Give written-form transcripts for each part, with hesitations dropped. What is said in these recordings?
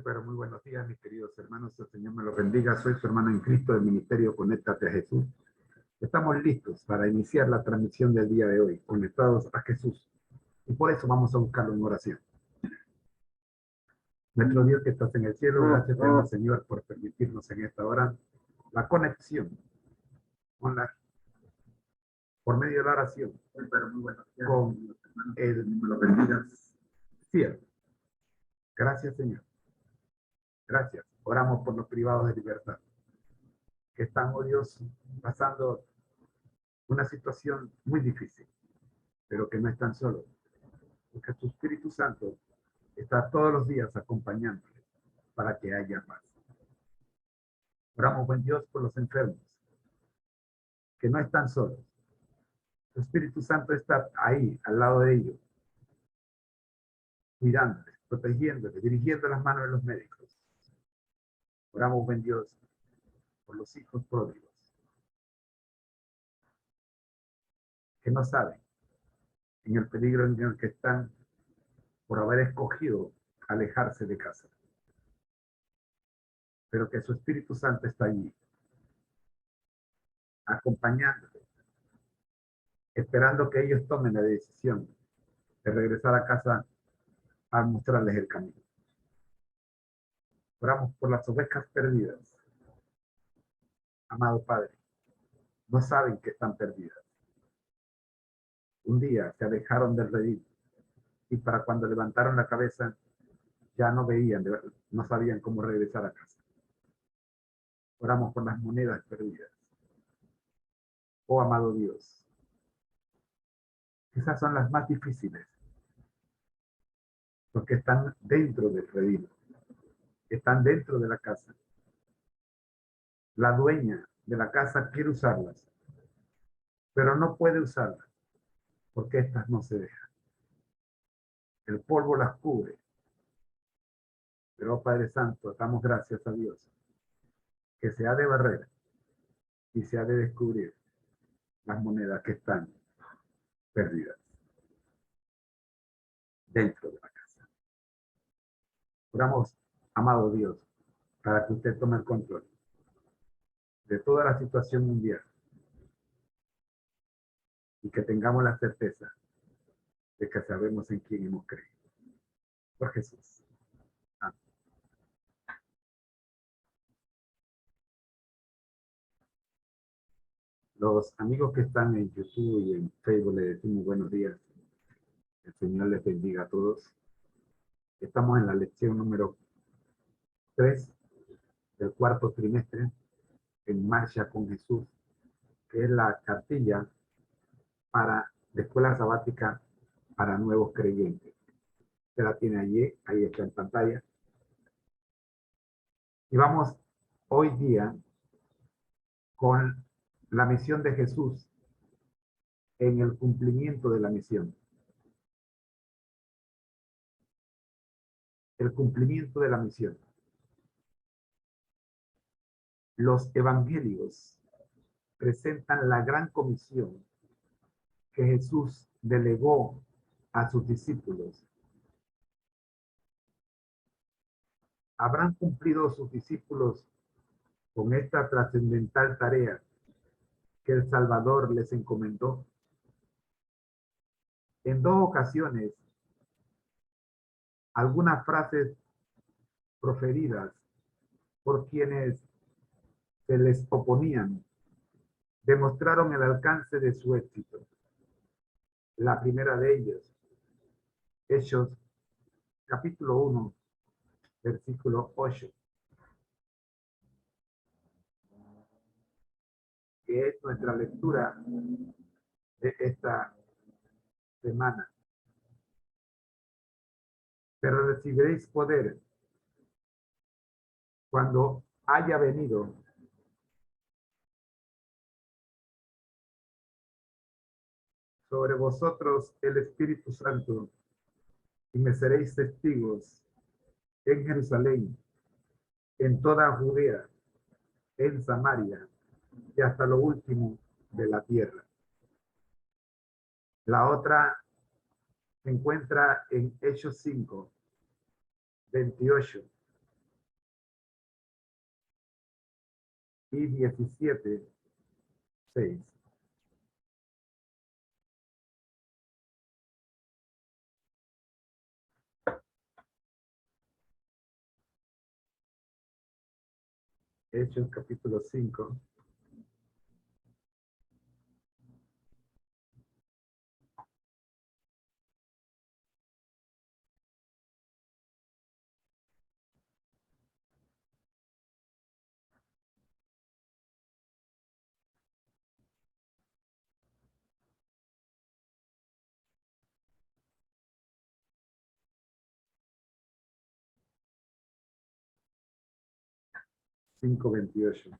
Pero muy buenos días, mis queridos hermanos. El Señor me los bendiga. Soy su hermano en Cristo del Ministerio Conéctate a Jesús. Estamos listos para iniciar la transmisión del día de hoy, conectados a Jesús. Y por eso vamos a buscarlo en oración. Nuestro Dios que estás en el cielo, gracias te damos, Señor, por permitirnos en esta hora la conexión con por medio de la oración, con el cielo. Gracias, Señor. Gracias. Oramos por los privados de libertad que están, oh Dios, pasando una situación muy difícil, pero que no están solos, porque tu Espíritu Santo está todos los días acompañándoles para que haya paz. Oramos, buen Dios, por los enfermos, que no están solos. Tu Espíritu Santo está ahí, al lado de ellos, cuidándoles, protegiéndoles, dirigiendo las manos de los médicos. Oramos, buen Dios, por los hijos pródigos, que no saben en el peligro en el que están por haber escogido alejarse de casa. Pero que su Espíritu Santo está allí, acompañándoles, esperando que ellos tomen la decisión de regresar a casa a mostrarles el camino. Oramos por las ovejas perdidas. Amado Padre, no saben que están perdidas. Un día se alejaron del redil y para cuando levantaron la cabeza ya no veían, no sabían cómo regresar a casa. Oramos por las monedas perdidas. Oh amado Dios, esas son las más difíciles, porque están dentro del redil, están dentro de la casa. La dueña de la casa quiere usarlas, pero no puede usarlas porque estas no se dejan. El polvo las cubre. Pero, oh Padre Santo, damos gracias a Dios que se ha de barrer y se ha de descubrir las monedas que están perdidas dentro de la casa. Oramos, amado Dios, para que usted tome el control de toda la situación mundial y que tengamos la certeza de que sabemos en quién hemos creído. Por Jesús. Amén. Los amigos que están en YouTube y en Facebook les decimos buenos días. El Señor les bendiga a todos. Estamos en la lección número 3 del cuarto trimestre en Marcha con Jesús, que es la cartilla para la escuela sabática para nuevos creyentes. Se la tiene allí, ahí está en pantalla. Y vamos hoy día con la misión de Jesús en el cumplimiento de la misión. El cumplimiento de la misión. Los evangelios presentan la gran comisión que Jesús delegó a sus discípulos. ¿Habrán cumplido sus discípulos con esta trascendental tarea que el Salvador les encomendó? En 2 ocasiones, algunas frases proferidas por quienes se les oponían demostraron el alcance de su éxito. La primera de ellas, Hechos capítulo 1, versículo 8, que es nuestra lectura de esta semana. Pero recibiréis poder cuando haya venido sobre vosotros el Espíritu Santo y me seréis testigos en Jerusalén, en toda Judea, en Samaria y hasta lo último de la tierra. La otra se encuentra en Hechos 5, 28 y 17, 6. Hechos capítulo 5. Cinco 28.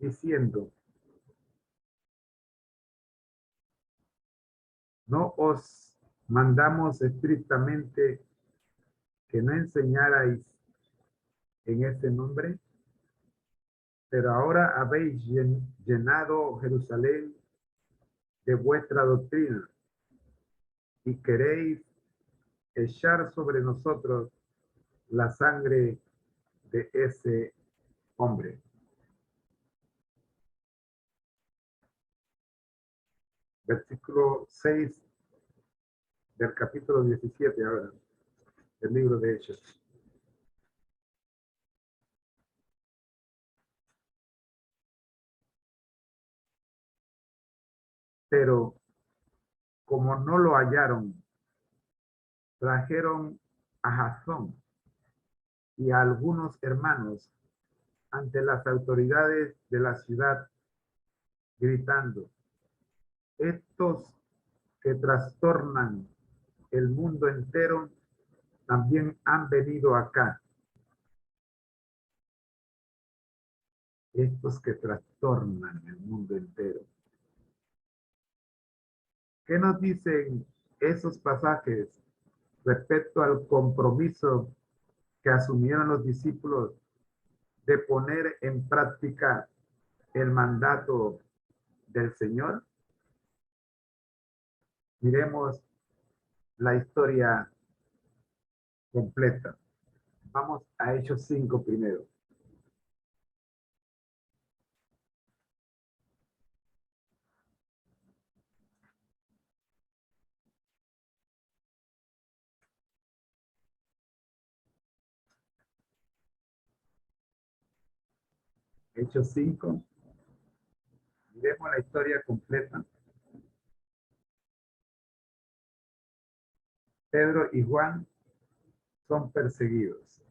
diciendo, ¿no os mandamos estrictamente que no enseñarais en este nombre? Pero ahora habéis llenado Jerusalén de vuestra doctrina y queréis echar sobre nosotros la sangre de ese hombre. Versículo 6 del capítulo 17 ahora, del libro de Hechos. Pero como no lo hallaron, trajeron a Jasón y a algunos hermanos ante las autoridades de la ciudad, gritando, estos que trastornan el mundo entero también han venido acá. Estos que trastornan el mundo entero. ¿Qué nos dicen esos pasajes respecto al compromiso que asumieron los discípulos de poner en práctica el mandato del Señor? Miremos la historia completa. Vamos a Hechos 5 primero. Hechos 5. Miremos la historia completa. Pedro y Juan son perseguidos.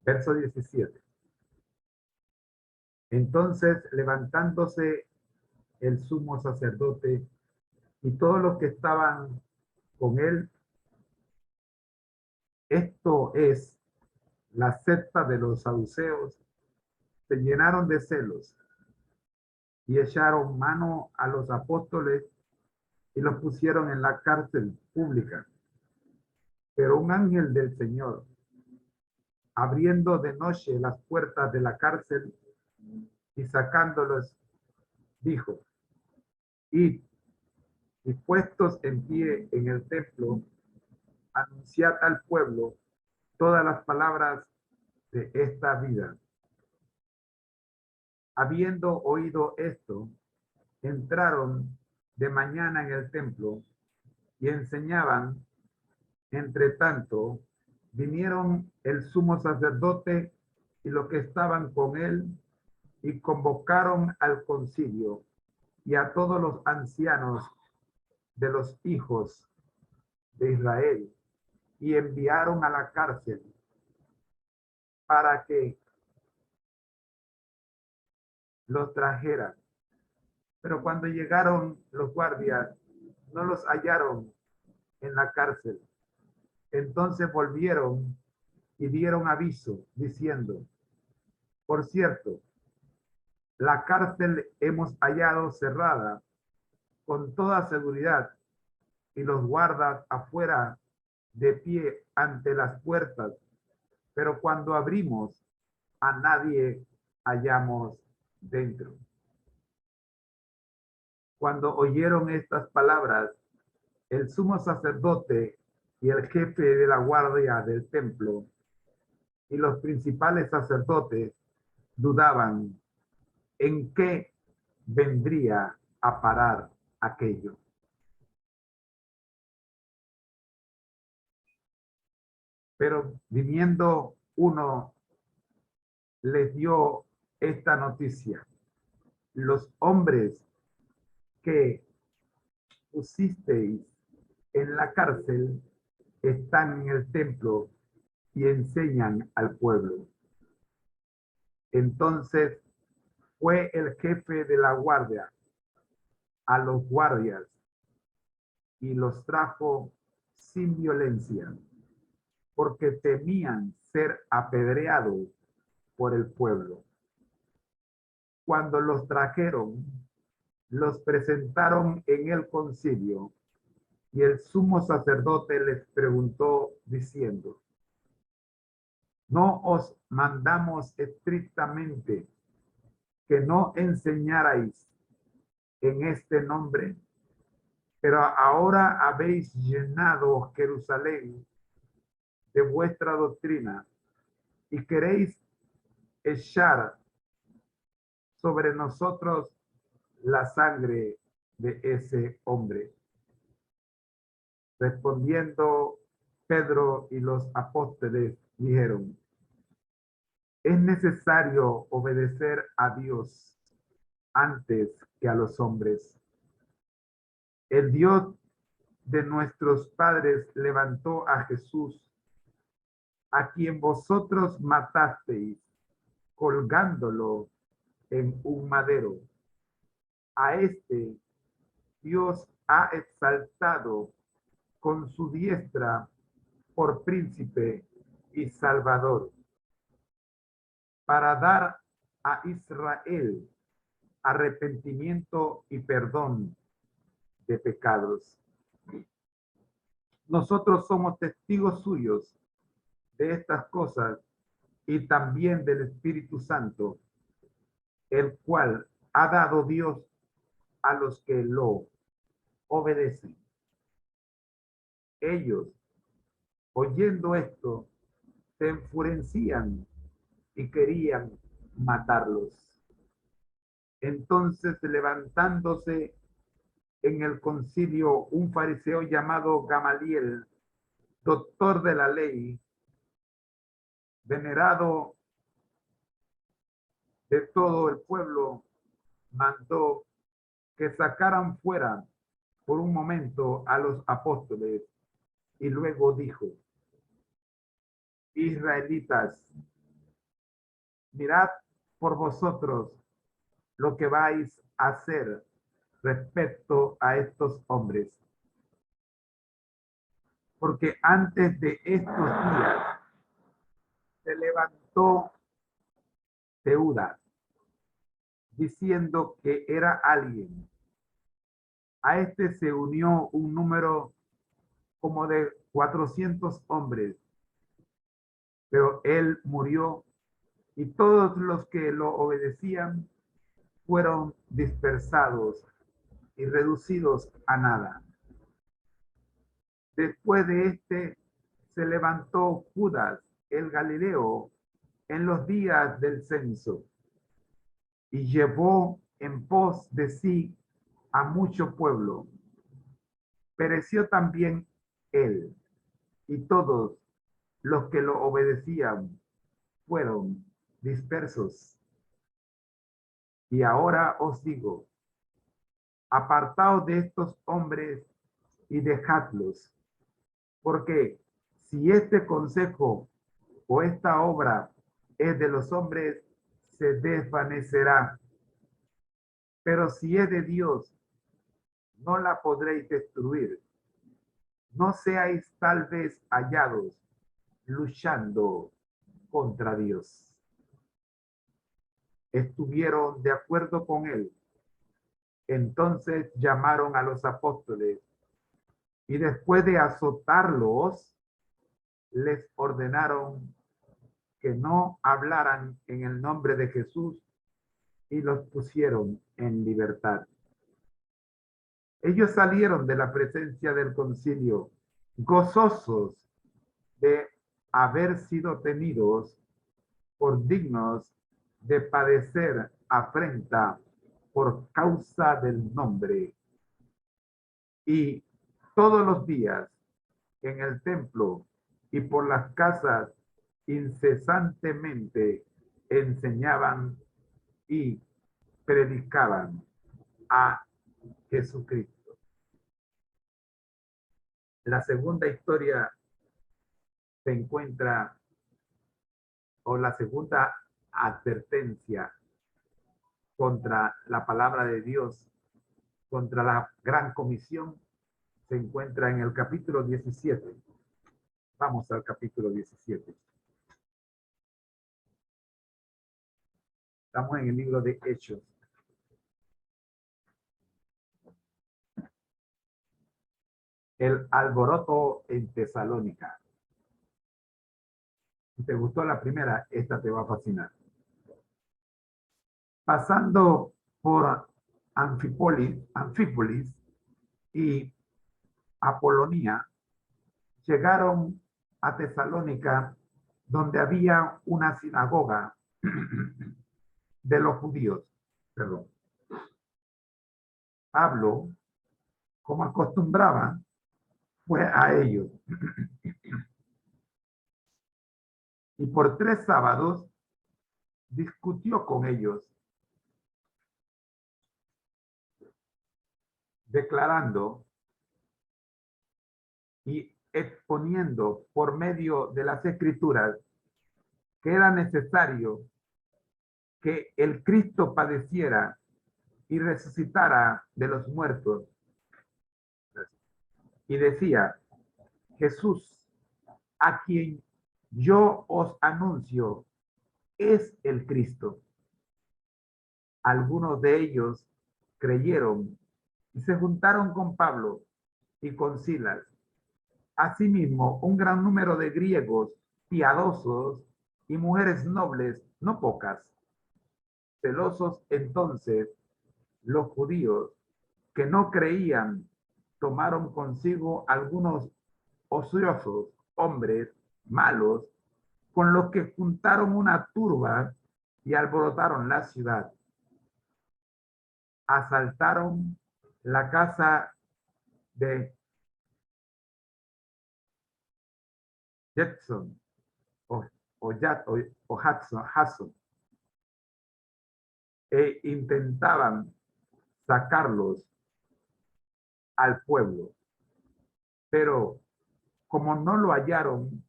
Verso 17. Entonces, levantándose el sumo sacerdote y todos los que estaban con él, esto es la secta de los saduceos, se llenaron de celos y echaron mano a los apóstoles y los pusieron en la cárcel pública. Pero un ángel del Señor, abriendo de noche las puertas de la cárcel y sacándolos, dijo, id y puestos en pie en el templo, anunciad al pueblo todas las palabras de esta vida. Habiendo oído esto, entraron de mañana en el templo y enseñaban. Entre tanto, vinieron el sumo sacerdote y los que estaban con él y convocaron al concilio y a todos los ancianos de los hijos de Israel y enviaron a la cárcel para que los trajeran. Pero cuando llegaron los guardias, no los hallaron en la cárcel. Entonces volvieron y dieron aviso diciendo, por cierto, la cárcel hemos hallado cerrada con toda seguridad y los guardas afuera de pie ante las puertas, pero cuando abrimos a nadie hallamos dentro. Cuando oyeron estas palabras, el sumo sacerdote y el jefe de la guardia del templo y los principales sacerdotes dudaban en qué vendría a parar aquello. Pero viniendo uno les dio esta noticia. Los hombres que pusisteis en la cárcel están en el templo y enseñan al pueblo. Entonces fue el jefe de la guardia a los guardias y los trajo sin violencia, porque temían ser apedreados por el pueblo. Cuando los trajeron, los presentaron en el concilio, y el sumo sacerdote les preguntó diciendo: ¿no os mandamos estrictamente que no enseñarais en este nombre? Pero ahora habéis llenado Jerusalén de vuestra doctrina y queréis echar sobre nosotros la sangre de ese hombre. Respondiendo Pedro y los apóstoles dijeron: es necesario obedecer a Dios antes que a los hombres. El Dios de nuestros padres levantó a Jesús, a quien vosotros matasteis, colgándolo en un madero. A este Dios ha exaltado con su diestra por príncipe y salvador, para dar a Israel arrepentimiento y perdón de pecados. Nosotros somos testigos suyos de estas cosas y también del Espíritu Santo, el cual ha dado Dios a los que lo obedecen. Ellos, oyendo esto, se enfurecían y querían matarlos. Entonces, levantándose en el concilio un fariseo llamado Gamaliel, doctor de la ley, venerado de todo el pueblo, mandó que sacaran fuera por un momento a los apóstoles y luego dijo: israelitas, mirad por vosotros lo que vais a hacer respecto a estos hombres. Porque antes de estos días se levantó Teudas diciendo que era alguien. A este se unió un número como de 400 hombres, pero él murió y todos los que lo obedecían fueron dispersados y reducidos a nada. Después de este se levantó Judas el Galileo en los días del censo y llevó en pos de sí a mucho pueblo. Pereció también él, y todos los que lo obedecían fueron dispersos. Y ahora os digo: apartaos de estos hombres y dejadlos, porque si este consejo o esta obra es de los hombres, se desvanecerá. Pero si es de Dios, no la podréis destruir. No seáis tal vez hallados luchando contra Dios. Estuvieron de acuerdo con él. Entonces llamaron a los apóstoles y después de azotarlos, les ordenaron que no hablaran en el nombre de Jesús y los pusieron en libertad. Ellos salieron de la presencia del concilio gozosos de haber sido tenidos por dignos de padecer afrenta por causa del nombre. Y todos los días en el templo y por las casas incesantemente enseñaban y predicaban a Jesucristo. La segunda historia se encuentra, o la segunda advertencia contra la palabra de Dios contra la gran comisión se encuentra en el capítulo 17. Vamos al capítulo 17. Estamos en el libro de Hechos. El alboroto en Tesalónica. Si te gustó la primera, esta te va a fascinar. Pasando por Anfípolis y Apolonia, llegaron a Tesalónica, donde había una sinagoga de los judíos. Perdón. Pablo, como acostumbraba, fue a ellos. Y por 3 sábados discutió con ellos, declarando y exponiendo por medio de las escrituras que era necesario que el Cristo padeciera y resucitara de los muertos. Y decía, Jesús, a quien yo os anuncio, es el Cristo. Algunos de ellos creyeron y se juntaron con Pablo y con Silas. Asimismo, un gran número de griegos piadosos y mujeres nobles, no pocas. Celosos entonces, los judíos que no creían tomaron consigo algunos ociosos hombres malos, con los que juntaron una turba y alborotaron la ciudad. Asaltaron la casa de Jetson Hudson, e intentaban sacarlos al pueblo, pero como no lo hallaron,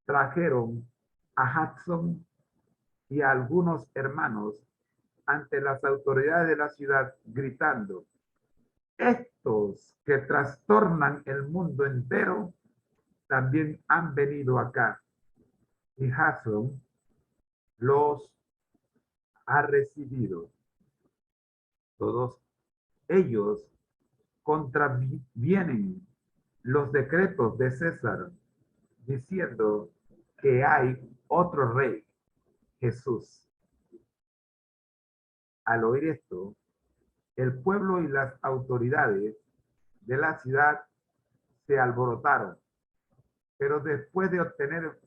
trajeron a Hudson y a algunos hermanos ante las autoridades de la ciudad, gritando, estos que trastornan el mundo entero también han venido acá. Y Hudson los ha recibido. Todos ellos contravienen los decretos de César, diciendo que hay otro rey, Jesús. Al oír esto, el pueblo y las autoridades de la ciudad se alborotaron, pero después de obtener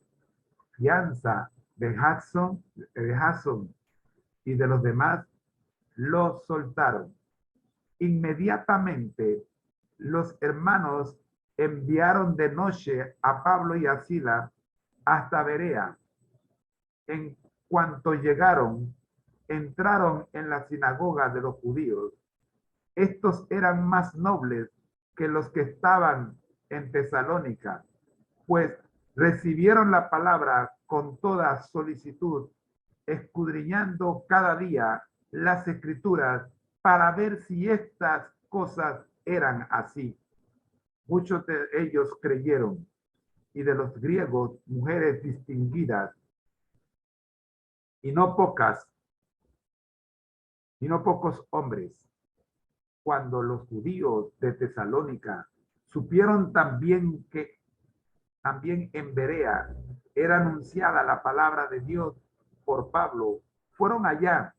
fianza de Hudson y de los demás, los soltaron. Inmediatamente los hermanos enviaron de noche a Pablo y a Silas hasta Berea. En cuanto llegaron, entraron en la sinagoga de los judíos. Estos eran más nobles que los que estaban en Tesalónica, pues recibieron la palabra con toda solicitud, escudriñando cada día las escrituras para ver si estas cosas eran así. Muchos de ellos creyeron, y de los griegos mujeres distinguidas, y no pocos hombres. Cuando los judíos de Tesalónica supieron también que también en Berea era anunciada la palabra de Dios por Pablo, fueron allá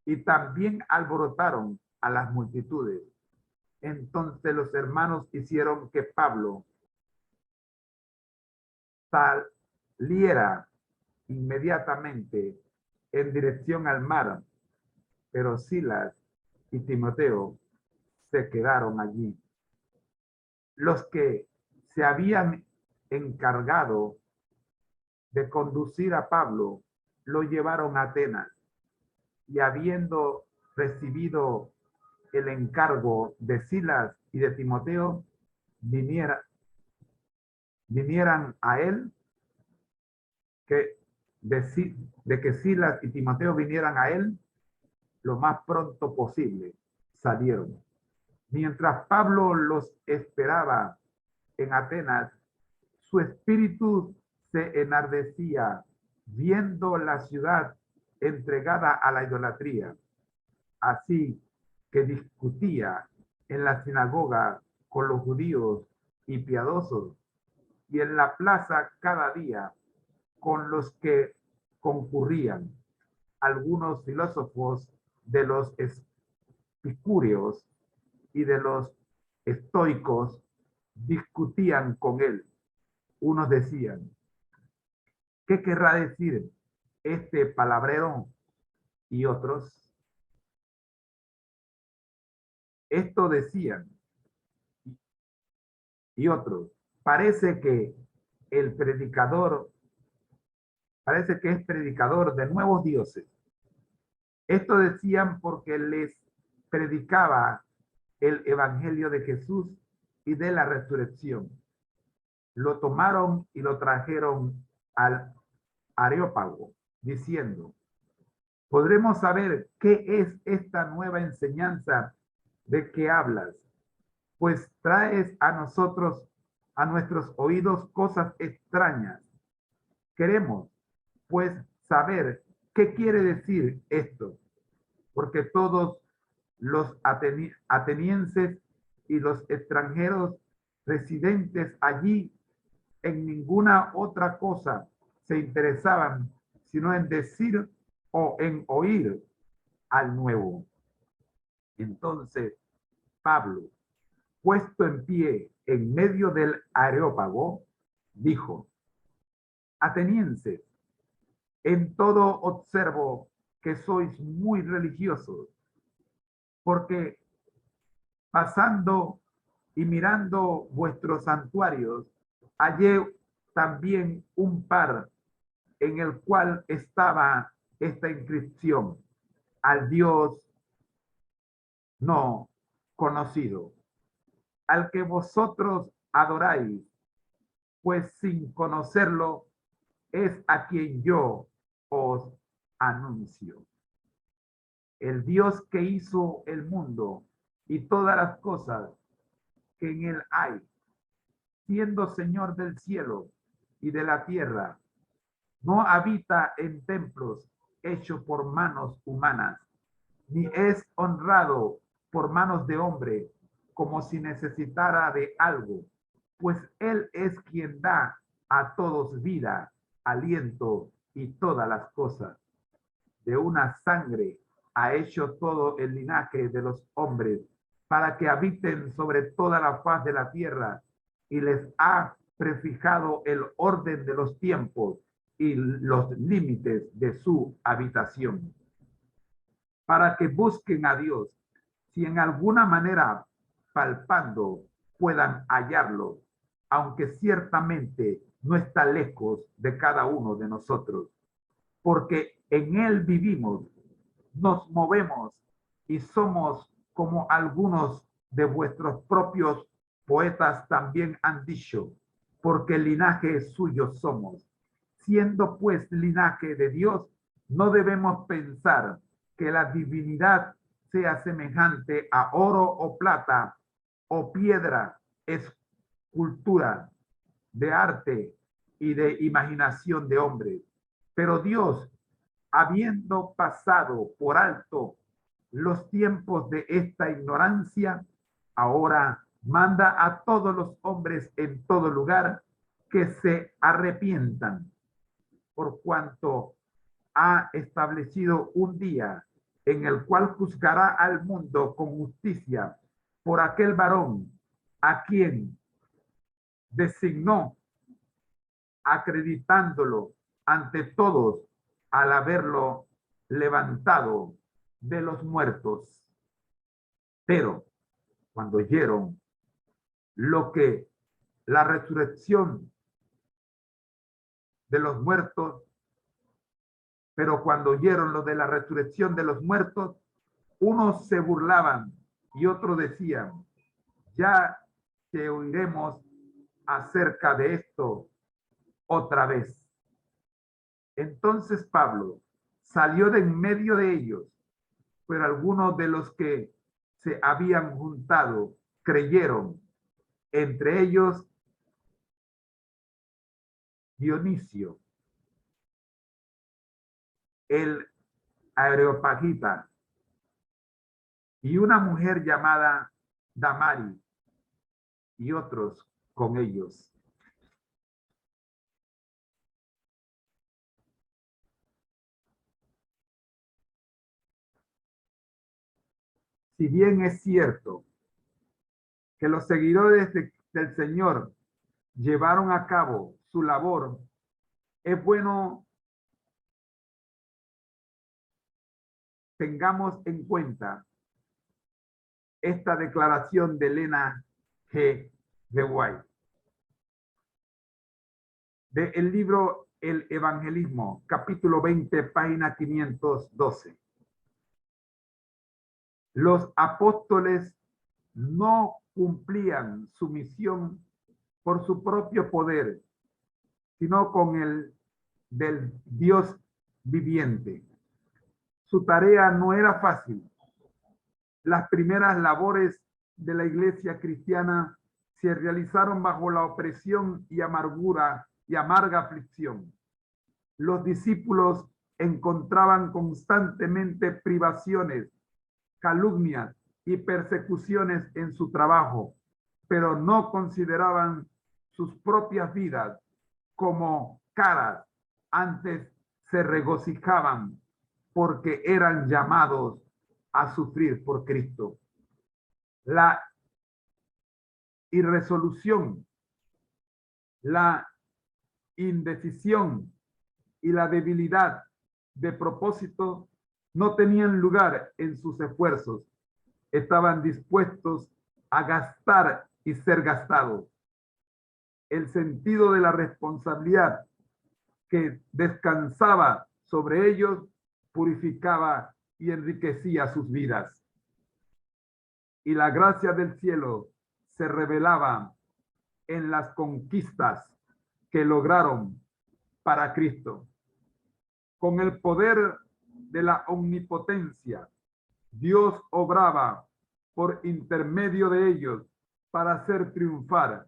y también alborotaron a las multitudes. Entonces los hermanos hicieron que Pablo saliera inmediatamente en dirección al mar, pero Silas y Timoteo se quedaron allí. Los que se habían encargado de conducir a Pablo lo llevaron a Atenas, y habiendo recibido el encargo de Silas y de Timoteo, vinieran a él, de que Silas y Timoteo vinieran a él lo más pronto posible, salieron. Mientras Pablo los esperaba en Atenas, su espíritu se enardecía viendo la ciudad entregada a la idolatría. Así que discutía en la sinagoga con los judíos y piadosos, y en la plaza cada día con los que concurrían. Algunos filósofos de los epicúreos y de los estoicos discutían con él. Unos decían, ¿qué querrá decir este palabrero? Y otros, esto decían, y otros, parece que el predicador, parece que es predicador de nuevos dioses. Esto decían porque les predicaba el evangelio de Jesús y de la resurrección. Lo tomaron y lo trajeron al Areópago, diciendo, ¿podremos saber qué es esta nueva enseñanza de que hablas? Pues traes a nosotros, a nuestros oídos, cosas extrañas. Queremos, pues, saber qué quiere decir esto, porque todos los atenienses y los extranjeros residentes allí en ninguna otra cosa se interesaban, sino en decir o en oír al nuevo. Entonces, Pablo, puesto en pie en medio del Areópago, dijo, atenienses, en todo observo que sois muy religiosos, porque pasando y mirando vuestros santuarios, hallé también un par en el cual estaba esta inscripción, al Dios no conocido, al que vosotros adoráis, pues sin conocerlo es a quien yo os anuncio. El Dios que hizo el mundo y todas las cosas que en él hay, siendo Señor del cielo y de la tierra, no habita en templos hechos por manos humanas, ni es honrado por manos de hombre, como si necesitara de algo, pues Él es quien da a todos vida, aliento y todas las cosas. De una sangre ha hecho todo el linaje de los hombres, para que habiten sobre toda la faz de la tierra, y les ha prefijado el orden de los tiempos y los límites de su habitación, para que busquen a Dios, si en alguna manera palpando puedan hallarlo, aunque ciertamente no está lejos de cada uno de nosotros, porque en él vivimos, nos movemos y somos como algunos de vuestros propios poetas también han dicho, porque linaje suyo somos. Siendo pues linaje de Dios, no debemos pensar que la divinidad sea semejante a oro o plata o piedra, escultura de arte y de imaginación de hombres. Pero Dios, habiendo pasado por alto los tiempos de esta ignorancia, ahora manda a todos los hombres en todo lugar que se arrepientan, por cuanto ha establecido un día en el cual juzgará al mundo con justicia por aquel varón a quien designó, acreditándolo ante todos al haberlo levantado de los muertos. Pero cuando oyeron lo que la resurrección de los muertos, pero cuando oyeron lo de la resurrección de los muertos, unos se burlaban y otros decían, ya te oiremos acerca de esto otra vez. Entonces Pablo salió de en medio de ellos, pero algunos de los que se habían juntado creyeron, entre ellos Dionisio, el Areopagita, y una mujer llamada Damari, y otros con ellos. Si bien es cierto que los seguidores del Señor llevaron a cabo su labor, es bueno tengamos en cuenta esta declaración de Elena G. de White. Del libro El Evangelismo, capítulo 20, página 512. Los apóstoles no cumplían su misión por su propio poder, sino con el del Dios viviente. Su tarea no era fácil. Las primeras labores de la iglesia cristiana se realizaron bajo la opresión y amarga aflicción. Los discípulos encontraban constantemente privaciones, calumnias y persecuciones en su trabajo, pero no consideraban sus propias vidas como caras. Antes se regocijaban porque eran llamados a sufrir por Cristo. La irresolución, la indecisión y la debilidad de propósito no tenían lugar en sus esfuerzos. Estaban dispuestos a gastar y ser gastados. El sentido de la responsabilidad que descansaba sobre ellos purificaba y enriquecía sus vidas. Y la gracia del cielo se revelaba en las conquistas que lograron para Cristo. Con el poder de la omnipotencia, Dios obraba por intermedio de ellos para hacer triunfar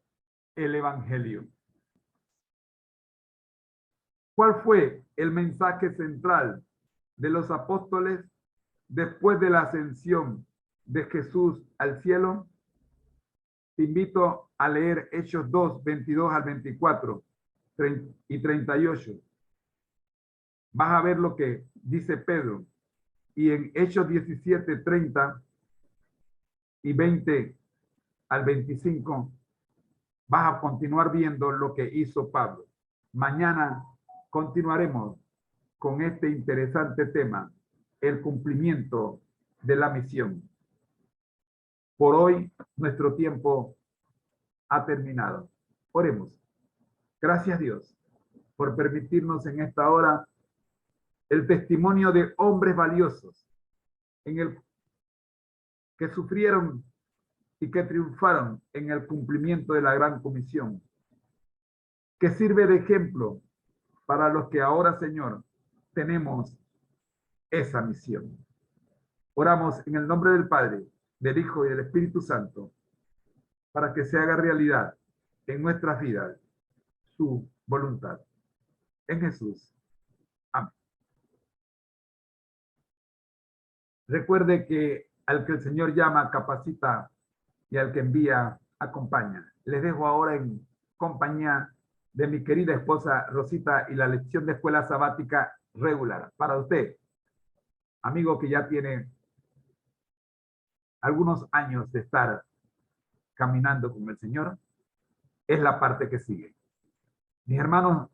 el evangelio. ¿Cuál fue el mensaje central de los apóstoles después de la ascensión de Jesús al cielo? Te invito a leer Hechos 2, 22 al 24 y 38. Vas a ver lo que dice Pedro. Y en Hechos 17, 30 y 20 al 25, vas a continuar viendo lo que hizo Pablo. Mañana continuaremos con este interesante tema, el cumplimiento de la misión. Por hoy, nuestro tiempo ha terminado. Oremos. Gracias, Dios, por permitirnos en esta hora el testimonio de hombres valiosos en el que sufrieron y que triunfaron en el cumplimiento de la gran comisión, que sirve de ejemplo para los que ahora, Señor, tenemos esa misión. Oramos en el nombre del Padre, del Hijo y del Espíritu Santo, para que se haga realidad en nuestras vidas su voluntad. En Jesús. Amén. Recuerde que al que el Señor llama, capacita, y al que envía, acompaña. Les dejo ahora en compañía de mi querida esposa Rosita y la lección de escuela sabática regular. Para usted, amigo que ya tiene algunos años de estar caminando con el Señor, es la parte que sigue. Mis hermanos,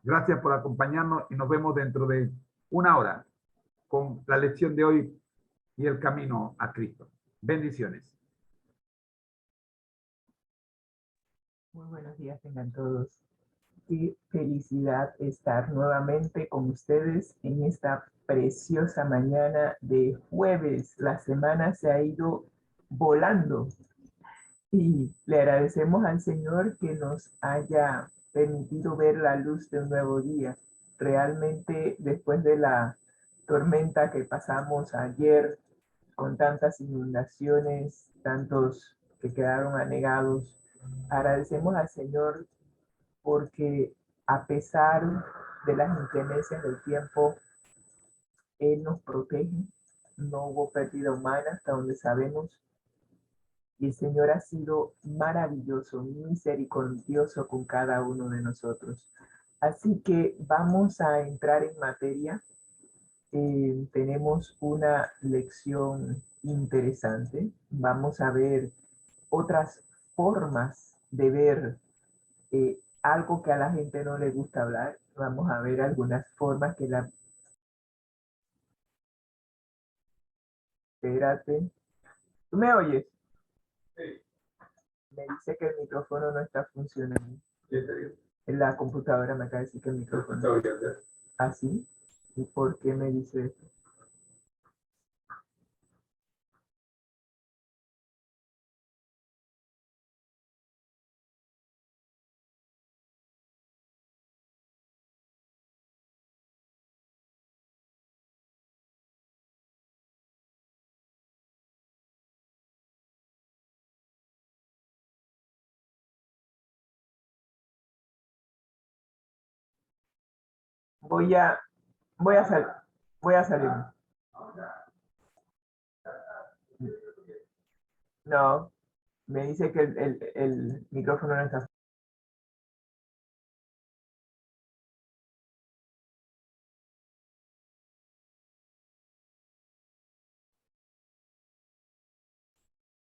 gracias por acompañarnos y nos vemos dentro de una hora con la lección de hoy y el camino a Cristo. Bendiciones. Muy buenos días tengan todos. Qué felicidad estar nuevamente con ustedes en esta preciosa mañana de jueves. La semana se ha ido volando y le agradecemos al Señor que nos haya permitido ver la luz de un nuevo día. Realmente, después de la tormenta que pasamos ayer, con tantas inundaciones, tantos que quedaron anegados. Agradecemos al Señor porque a pesar de las inclemencias del tiempo, Él nos protege. No hubo pérdida humana hasta donde sabemos. Y el Señor ha sido maravilloso, misericordioso con cada uno de nosotros. Así que vamos a entrar en materia. Tenemos una lección interesante. Vamos a ver otras formas de ver algo que a la gente no le gusta hablar. Vamos a ver algunas formas que la... Espérate. ¿Tú me oyes? Sí. Me dice que el micrófono no está funcionando. ¿Qué te digo? En la computadora me acaba de decir que el micrófono... ¿Está oyendo? ¿Ah, sí? ¿Y por qué me dice eso? Voy a, voy a, sal, voy a salir. No, me dice que el micrófono no está.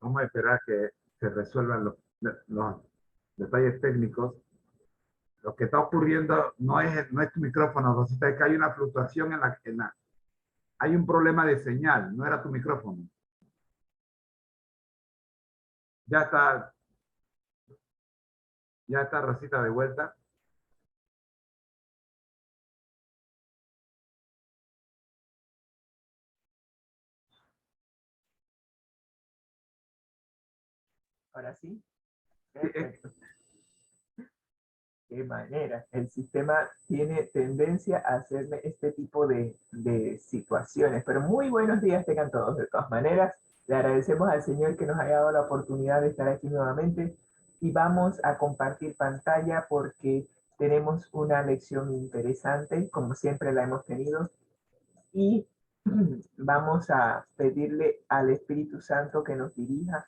Vamos a esperar que se resuelvan los detalles técnicos. Lo que está ocurriendo no es tu micrófono, Rosita, es que hay una fluctuación hay un problema de señal, no era tu micrófono. Ya está, ya está Rosita de vuelta. Ahora sí. Perfecto. Qué manera. El sistema tiene tendencia a hacerme este tipo de situaciones. Pero muy buenos días tengan todos. De todas maneras, le agradecemos al Señor que nos haya dado la oportunidad de estar aquí nuevamente y vamos a compartir pantalla porque tenemos una lección interesante, como siempre la hemos tenido, y vamos a pedirle al Espíritu Santo que nos dirija,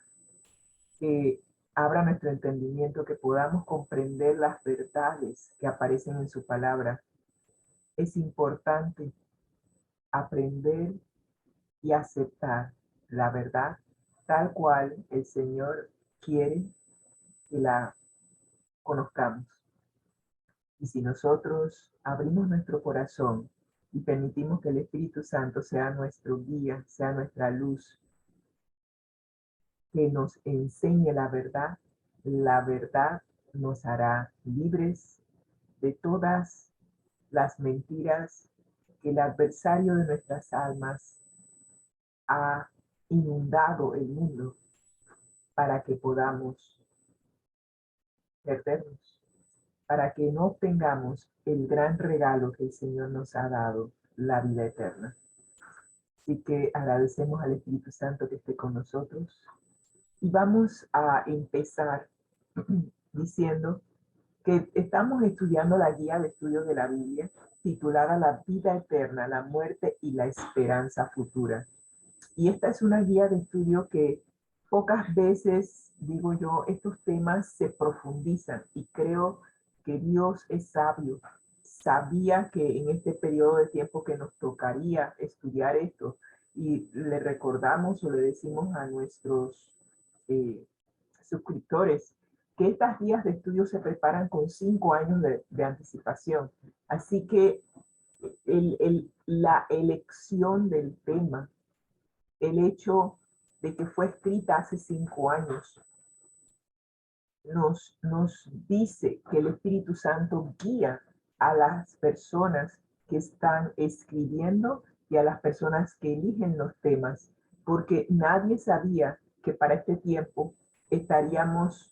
que abra nuestro entendimiento, que podamos comprender las verdades que aparecen en su palabra. Es importante aprender y aceptar la verdad tal cual el Señor quiere que la conozcamos. Y si nosotros abrimos nuestro corazón y permitimos que el Espíritu Santo sea nuestro guía, sea nuestra luz, que nos enseñe la verdad nos hará libres de todas las mentiras que el adversario de nuestras almas ha inundado el mundo para que podamos perdernos, para que no obtengamos el gran regalo que el Señor nos ha dado, la vida eterna. Así que agradecemos al Espíritu Santo que esté con nosotros y vamos a empezar diciendo que estamos estudiando la guía de estudios de la Biblia titulada La vida eterna, la muerte y la esperanza futura. Y esta es una guía de estudio que pocas veces, digo yo, estos temas se profundizan y creo que Dios es sabio. Sabía que en este periodo de tiempo que nos tocaría estudiar esto y le recordamos o le decimos a nuestros suscriptores que estas guías de estudio se preparan con 5 años de anticipación. Así que la elección del tema, el hecho de que fue escrita hace 5 años, nos dice que el Espíritu Santo guía a las personas que están escribiendo y a las personas que eligen los temas, porque nadie sabía que para este tiempo estaríamos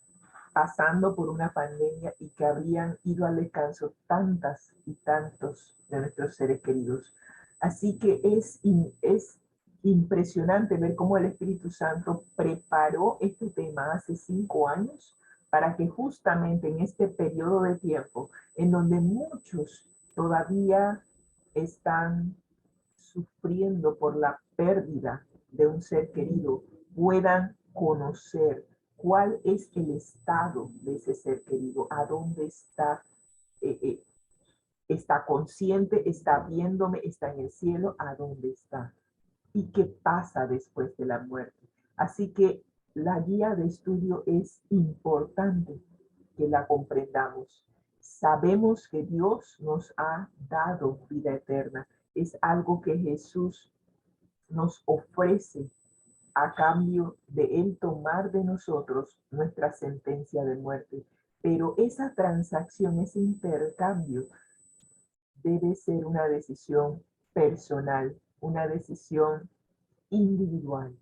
pasando por una pandemia y que habrían ido al descanso tantas y tantos de nuestros seres queridos. Así que es impresionante ver cómo el Espíritu Santo preparó este tema hace 5 años para que justamente en este periodo de tiempo en donde muchos todavía están sufriendo por la pérdida de un ser querido, puedan conocer cuál es el estado de ese ser querido, a dónde está, eh, eh, está consciente, está viéndome, está en el cielo, a dónde está y qué pasa después de la muerte. Así que la guía de estudio es importante que la comprendamos. Sabemos que Dios nos ha dado vida eterna. Es algo que Jesús nos ofrece a cambio de Él tomar de nosotros nuestra sentencia de muerte. Pero esa transacción, ese intercambio, debe ser una decisión personal, una decisión individual.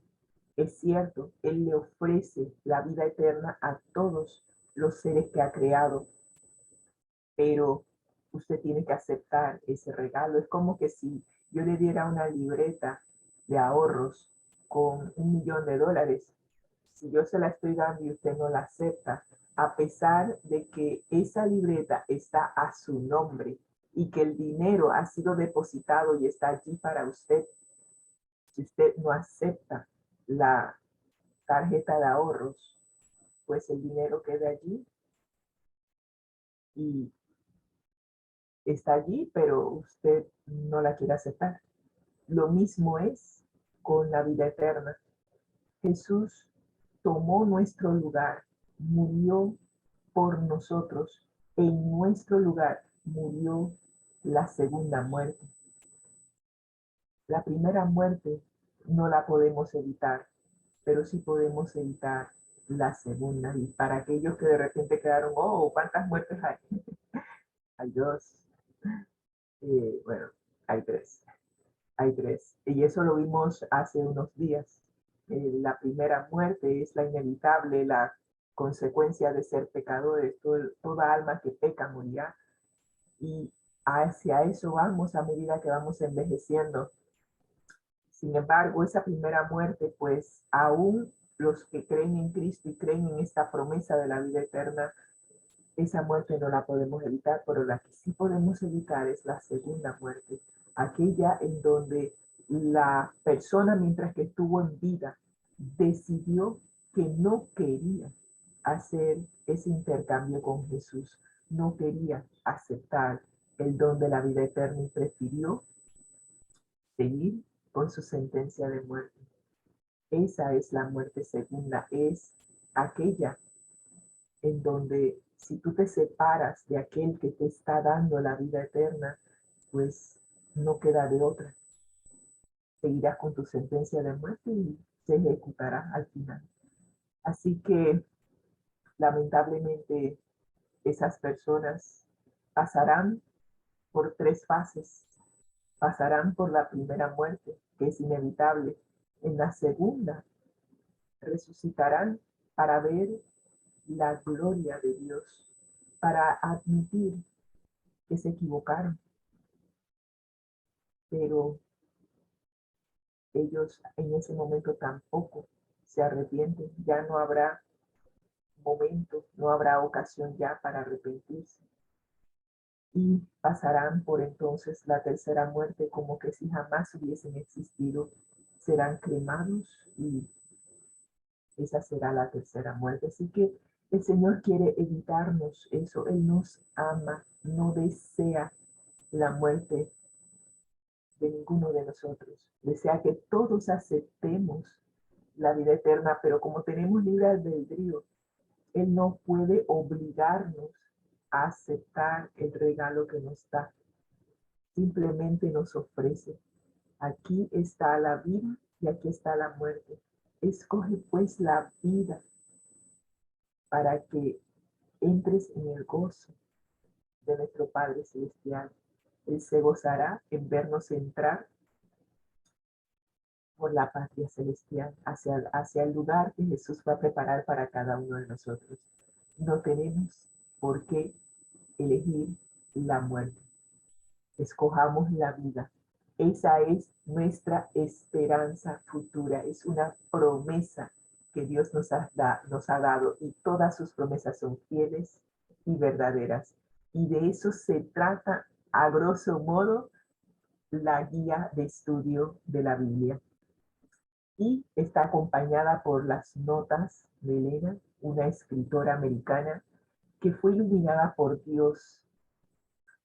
Es cierto, Él le ofrece la vida eterna a todos los seres que ha creado, pero usted tiene que aceptar ese regalo. Es como que si yo le diera una libreta de ahorros con $1.000.000, si yo se la estoy dando y usted no la acepta, a pesar de que esa libreta está a su nombre y que el dinero ha sido depositado y está allí para usted, si usted no acepta la tarjeta de ahorros, pues el dinero queda allí y está allí, pero usted no la quiere aceptar. Lo mismo es con la vida eterna. Jesús tomó nuestro lugar, murió por nosotros, en nuestro lugar murió la segunda muerte. La primera muerte no la podemos evitar, pero sí podemos evitar la segunda. Y para aquellos que de repente quedaron, oh, ¿cuántas muertes hay? Hay dos. Bueno, hay tres. Hay tres. Y eso lo vimos hace unos días. La primera muerte es la inevitable, la consecuencia de ser pecadores. Toda alma que peca morirá. Y hacia eso vamos a medida que vamos envejeciendo. Sin embargo, esa primera muerte, pues aún los que creen en Cristo y creen en esta promesa de la vida eterna, esa muerte no la podemos evitar, pero la que sí podemos evitar es la segunda muerte, aquella en donde la persona mientras que estuvo en vida decidió que no quería hacer ese intercambio con Jesús, no quería aceptar el don de la vida eterna y prefirió seguir con su sentencia de muerte. Esa es la muerte segunda, es aquella en donde si tú te separas de aquel que te está dando la vida eterna, pues no queda de otra. Seguirás con tu sentencia de muerte y se ejecutará al final. Así que lamentablemente esas personas pasarán por 3 fases. Pasarán por la primera muerte, que es inevitable. En la segunda, resucitarán para ver la gloria de Dios, para admitir que se equivocaron, pero ellos en ese momento tampoco se arrepienten, ya no habrá momento, no habrá ocasión ya para arrepentirse. Y pasarán por entonces la tercera muerte como que si jamás hubiesen existido, serán cremados y esa será la tercera muerte. Así que el Señor quiere evitarnos eso, Él nos ama, no desea la muerte de ninguno de nosotros. Desea que todos aceptemos la vida eterna, pero como tenemos libre albedrío, Él no puede obligarnos a aceptar el regalo que nos da. Simplemente nos ofrece. Aquí está la vida y aquí está la muerte. Escoge pues la vida para que entres en el gozo de nuestro Padre Celestial. Él se gozará en vernos entrar por la patria celestial, hacia el lugar que Jesús va a preparar para cada uno de nosotros. No tenemos por qué elegir la muerte. Escojamos la vida, Esa es nuestra esperanza futura, es una promesa que Dios nos ha dado y todas sus promesas son fieles y verdaderas. Y de eso se trata, a grosso modo, la guía de estudio de la Biblia. Y está acompañada por las notas de Elena, una escritora americana que fue iluminada por Dios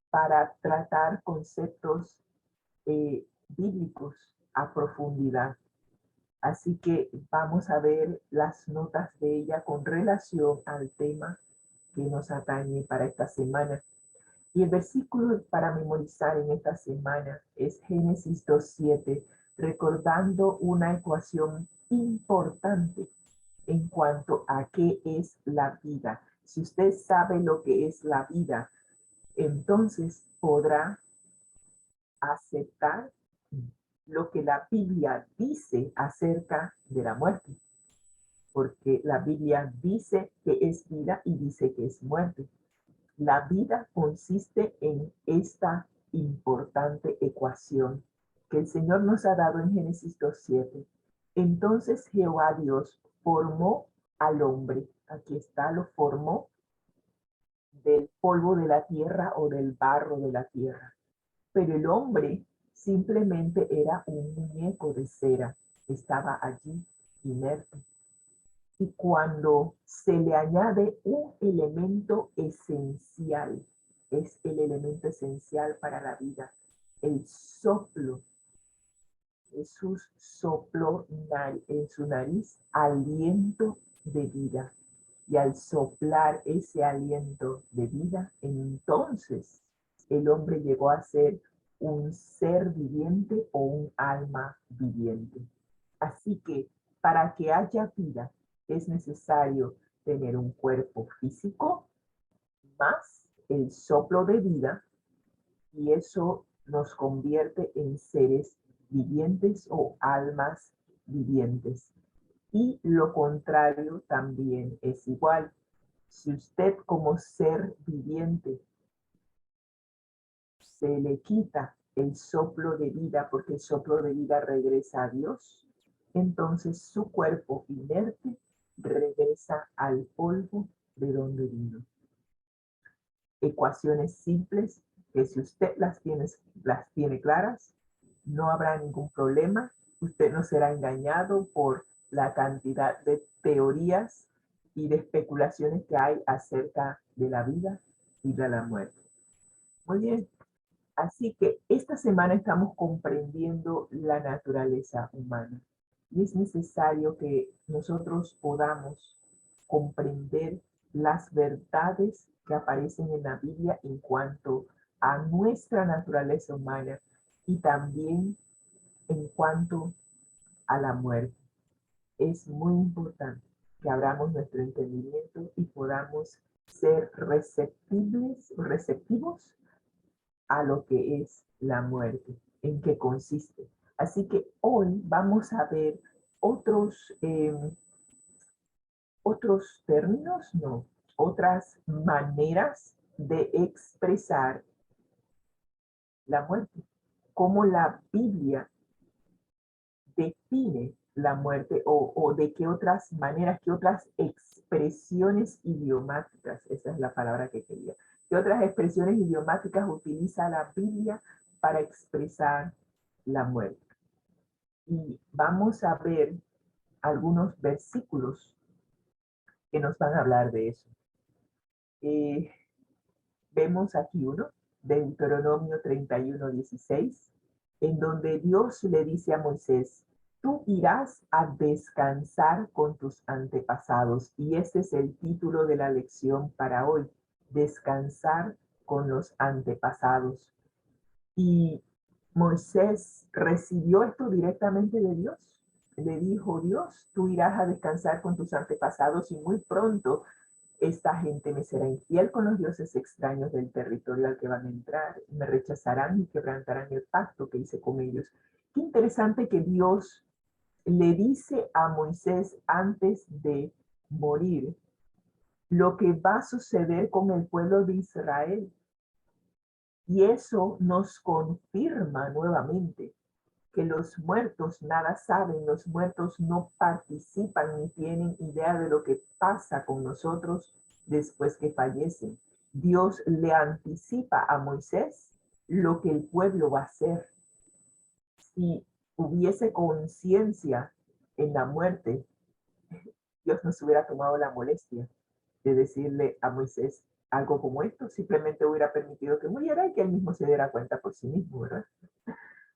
para tratar conceptos bíblicos a profundidad. Así que vamos a ver las notas de ella con relación al tema que nos atañe para esta semana. Y el versículo para memorizar en esta semana es Génesis 2:7, recordando una ecuación importante en cuanto a qué es la vida. Si usted sabe lo que es la vida, entonces podrá aceptar lo que la Biblia dice acerca de la muerte, porque la Biblia dice que es vida y dice que es muerte. La vida consiste en esta importante ecuación que el Señor nos ha dado en Génesis 2:7. Entonces Jehová Dios formó al hombre, aquí está, lo formó del polvo de la tierra o del barro de la tierra. Pero el hombre simplemente era un muñeco de cera, estaba allí inerte. Y cuando se le añade un elemento esencial, es el elemento esencial para la vida, el soplo. Jesús sopló en su nariz aliento de vida. Y al soplar ese aliento de vida, entonces el hombre llegó a ser un ser viviente o un alma viviente. Así que para que haya vida es necesario tener un cuerpo físico más el soplo de vida, y eso nos convierte en seres vivientes o almas vivientes. Y lo contrario también es igual. Si usted como ser viviente se le quita el soplo de vida, porque el soplo de vida regresa a Dios, entonces su cuerpo inerte regresa al polvo de donde vino. Ecuaciones simples que si usted las tiene claras, no habrá ningún problema. Usted no será engañado por la cantidad de teorías y de especulaciones que hay acerca de la vida y de la muerte. Muy bien. Así que esta semana estamos comprendiendo la naturaleza humana y es necesario que nosotros podamos comprender las verdades que aparecen en la Biblia en cuanto a nuestra naturaleza humana y también en cuanto a la muerte. Es muy importante que abramos nuestro entendimiento y podamos ser receptivos a lo que es la muerte, en qué consiste. Así que hoy vamos a ver otros términos, no, otras maneras de expresar la muerte, cómo la Biblia define la muerte o de qué otras maneras, qué otras expresiones idiomáticas, esa es la palabra que quería, qué otras expresiones idiomáticas utiliza la Biblia para expresar la muerte. Y vamos a ver algunos versículos que nos van a hablar de eso. Vemos aquí uno, Deuteronomio 31:16, en donde Dios le dice a Moisés, tú irás a descansar con tus antepasados. Y ese es el título de la lección para hoy, descansar con los antepasados. Y Moisés recibió esto directamente de Dios. Le dijo Dios, tú irás a descansar con tus antepasados y muy pronto esta gente me será infiel con los dioses extraños del territorio al que van a entrar, me rechazarán y quebrantarán el pacto que hice con ellos. Qué interesante que Dios le dice a Moisés antes de morir lo que va a suceder con el pueblo de Israel. Y eso nos confirma nuevamente que los muertos nada saben, los muertos no participan ni tienen idea de lo que pasa con nosotros después que fallecen. Dios le anticipa a Moisés lo que el pueblo va a hacer. Si hubiese conciencia en la muerte, Dios no se hubiera tomado la molestia de decirle a Moisés algo como esto, simplemente hubiera permitido que muriera y que él mismo se diera cuenta por sí mismo, ¿verdad?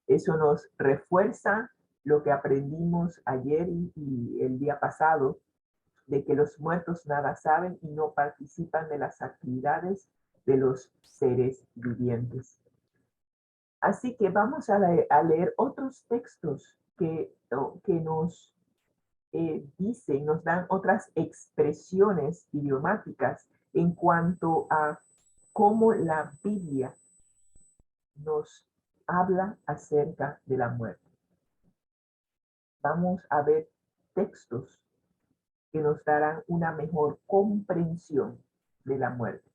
Eso nos refuerza lo que aprendimos ayer y el día pasado, de que los muertos nada saben y no participan de las actividades de los seres vivientes. Así que vamos a leer otros textos que nos dicen, nos dan otras expresiones idiomáticas en cuanto a cómo la Biblia nos habla acerca de la muerte. Vamos a ver textos que nos darán una mejor comprensión de la muerte.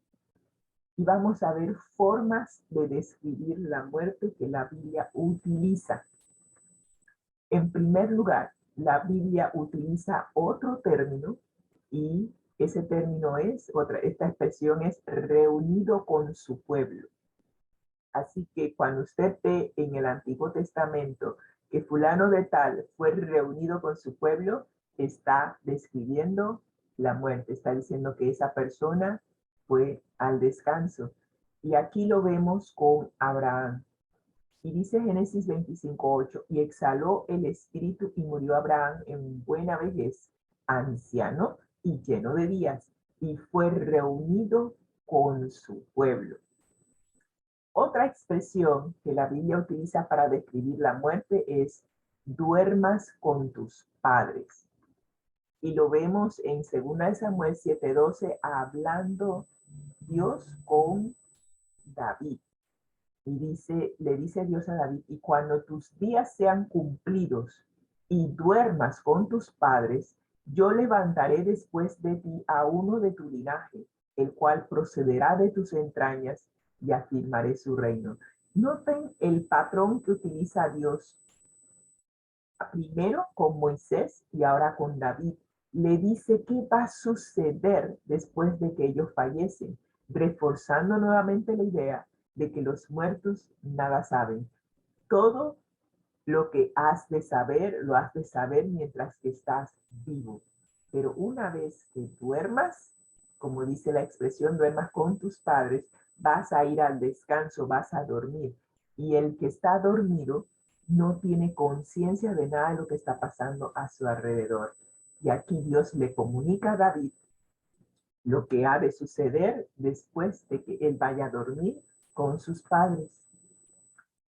Y vamos a ver formas de describir la muerte que la Biblia utiliza. En primer lugar, la Biblia utiliza otro término y ese término es, esta expresión es reunido con su pueblo. Así que cuando usted ve en el Antiguo Testamento que fulano de tal fue reunido con su pueblo, está describiendo la muerte, está diciendo que esa persona fue al descanso. Y aquí lo vemos con Abraham. Y dice Génesis 25:8, y exhaló el espíritu y murió Abraham en buena vejez, anciano y lleno de días, y fue reunido con su pueblo. Otra expresión que la Biblia utiliza para describir la muerte es duermas con tus padres. Y lo vemos en 2 Samuel 7:12 hablando Dios con David. Y le dice Dios a David, y cuando tus días sean cumplidos y duermas con tus padres, yo levantaré después de ti a uno de tu linaje, el cual procederá de tus entrañas y afirmaré su reino. Noten el patrón que utiliza Dios primero con Moisés y ahora con David. Le dice qué va a suceder después de que ellos fallecen, reforzando nuevamente la idea de que los muertos nada saben. Todo lo que has de saber, lo has de saber mientras que estás vivo. Pero una vez que duermas, como dice la expresión, duermas con tus padres, vas a ir al descanso, vas a dormir. Y el que está dormido no tiene conciencia de nada de lo que está pasando a su alrededor. Y aquí Dios le comunica a David lo que ha de suceder después de que él vaya a dormir con sus padres.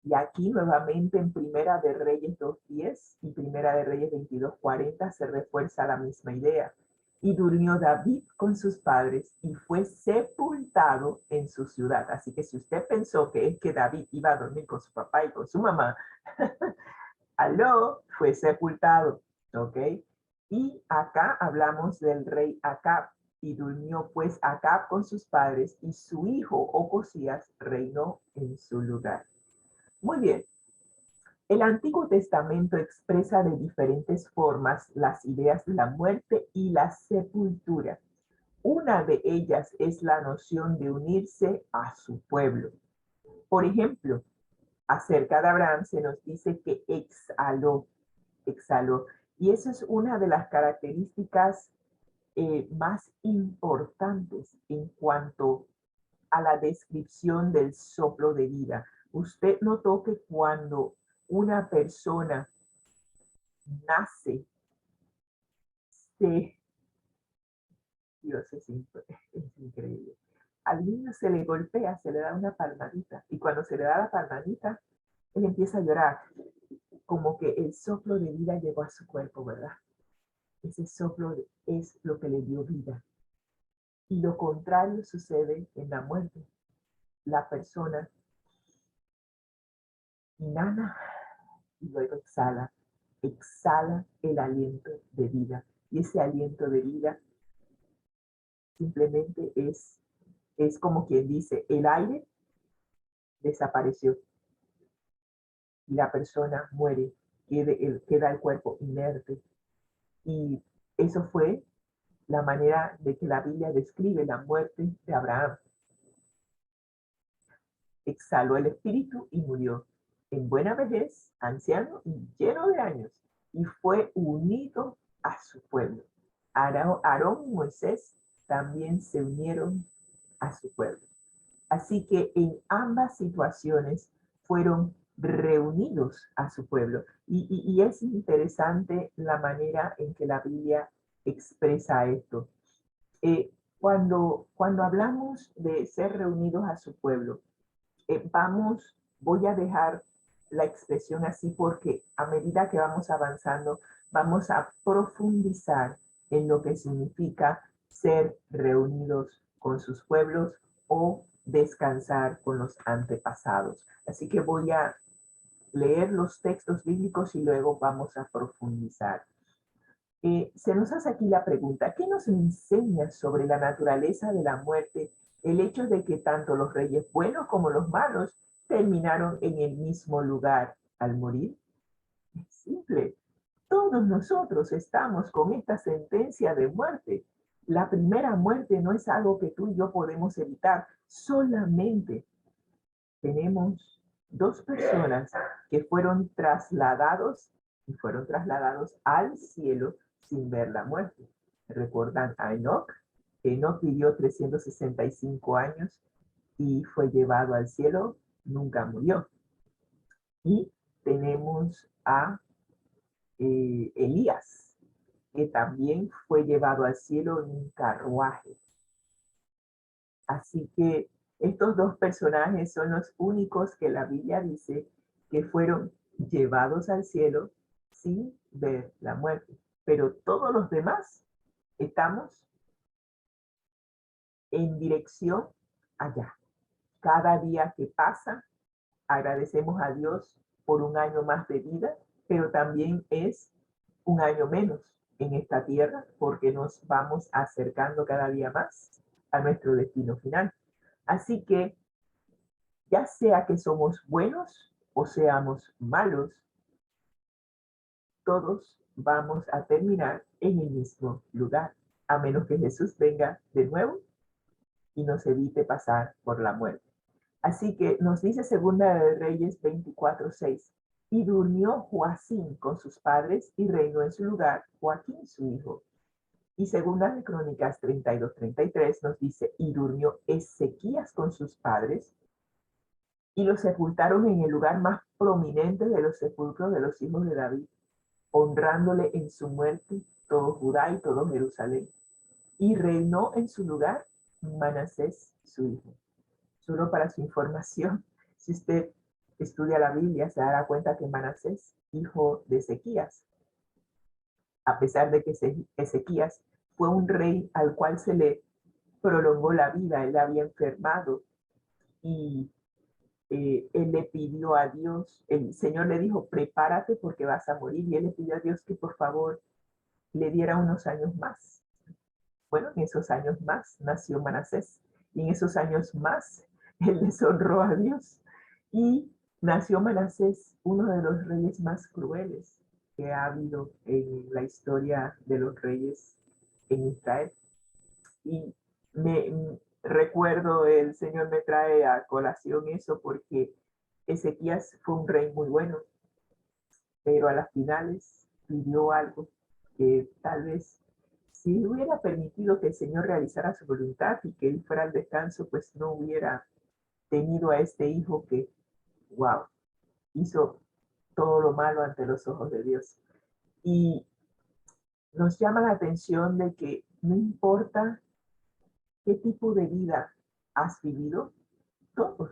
Y aquí nuevamente en Primera de Reyes 2:10 y Primera de Reyes 22:40 se refuerza la misma idea. Y durmió David con sus padres y fue sepultado en su ciudad. Así que si usted pensó que es que David iba a dormir con su papá y con su mamá, aló, fue sepultado, ¿ok? Y acá hablamos del rey Acab. Y durmió pues Acab con sus padres y su hijo Ocosías reinó en su lugar. Muy bien. El Antiguo Testamento expresa de diferentes formas las ideas de la muerte y la sepultura. Una de ellas es la noción de unirse a su pueblo. Por ejemplo, acerca de Abraham se nos dice que exhaló. Y eso es una de las características más importantes en cuanto a la descripción del soplo de vida. Usted notó que cuando una persona nace, Dios es increíble. Al niño se le golpea, se le da una palmadita, y cuando se le da la palmadita, él empieza a llorar, como que el soplo de vida llegó a su cuerpo, ¿verdad? Ese soplo es lo que le dio vida. Y lo contrario sucede en la muerte. La persona inhala y luego exhala el aliento de vida. Y ese aliento de vida simplemente es como quien dice, el aire desapareció y la persona muere, queda el cuerpo inerte. Y eso fue la manera de que la Biblia describe la muerte de Abraham. Exhaló el espíritu y murió en buena vejez, anciano y lleno de años, y fue unido a su pueblo. Aarón y Moisés también se unieron a su pueblo. Así que en ambas situaciones fueron reunidos a su pueblo. Y es interesante la manera en que la Biblia expresa esto. Cuando hablamos de ser reunidos a su pueblo, voy a dejar la expresión así porque a medida que vamos avanzando, vamos a profundizar en lo que significa ser reunidos con sus pueblos o descansar con los antepasados. Así que voy a leer los textos bíblicos y luego vamos a profundizar. Se nos hace aquí la pregunta, ¿qué nos enseña sobre la naturaleza de la muerte el hecho de que tanto los reyes buenos como los malos terminaron en el mismo lugar al morir? Es simple. Todos nosotros estamos con esta sentencia de muerte. La primera muerte no es algo que tú y yo podemos evitar. Solamente tenemos dos personas que fueron trasladados al cielo sin ver la muerte. ¿Recuerdan a Enoch? Enoch vivió 365 años y fue llevado al cielo, nunca murió. Y tenemos a Elías, que también fue llevado al cielo en un carruaje. Así que estos dos personajes son los únicos que la Biblia dice que fueron llevados al cielo sin ver la muerte. Pero todos los demás estamos en dirección allá. Cada día que pasa, agradecemos a Dios por un año más de vida, pero también es un año menos en esta tierra porque nos vamos acercando cada día más a nuestro destino final. Así que ya sea que somos buenos o seamos malos, todos vamos a terminar en el mismo lugar, a menos que Jesús venga de nuevo y nos evite pasar por la muerte. Así que nos dice Segunda de Reyes 24:6, y durmió Joacim con sus padres y reinó en su lugar Joaquín su hijo. Y Segunda de Crónicas 32:33 nos dice, y durmió Ezequías con sus padres y lo sepultaron en el lugar más prominente de los sepulcros de los hijos de David, honrándole en su muerte todo Judá y todo Jerusalén. Y reinó en su lugar Manasés, su hijo. Solo para su información, si usted estudia la Biblia, se dará cuenta que Manasés, hijo de Ezequías, a pesar de que Ezequías fue un rey al cual se le prolongó la vida, él había enfermado y él le pidió a Dios, el Señor le dijo, prepárate porque vas a morir, y él le pidió a Dios que por favor le diera unos años más. Bueno, en esos años más nació Manasés, y en esos años más él deshonró a Dios, y nació Manasés, uno de los reyes más crueles que ha habido en la historia de los reyes en Israel. Y recuerdo, el Señor me trae a colación eso porque Ezequías fue un rey muy bueno, pero a las finales pidió algo que tal vez si hubiera permitido que el Señor realizara su voluntad y que él fuera al descanso, pues no hubiera tenido a este hijo que, wow, hizo todo lo malo ante los ojos de Dios. Y nos llama la atención de que no importa qué tipo de vida has vivido, todos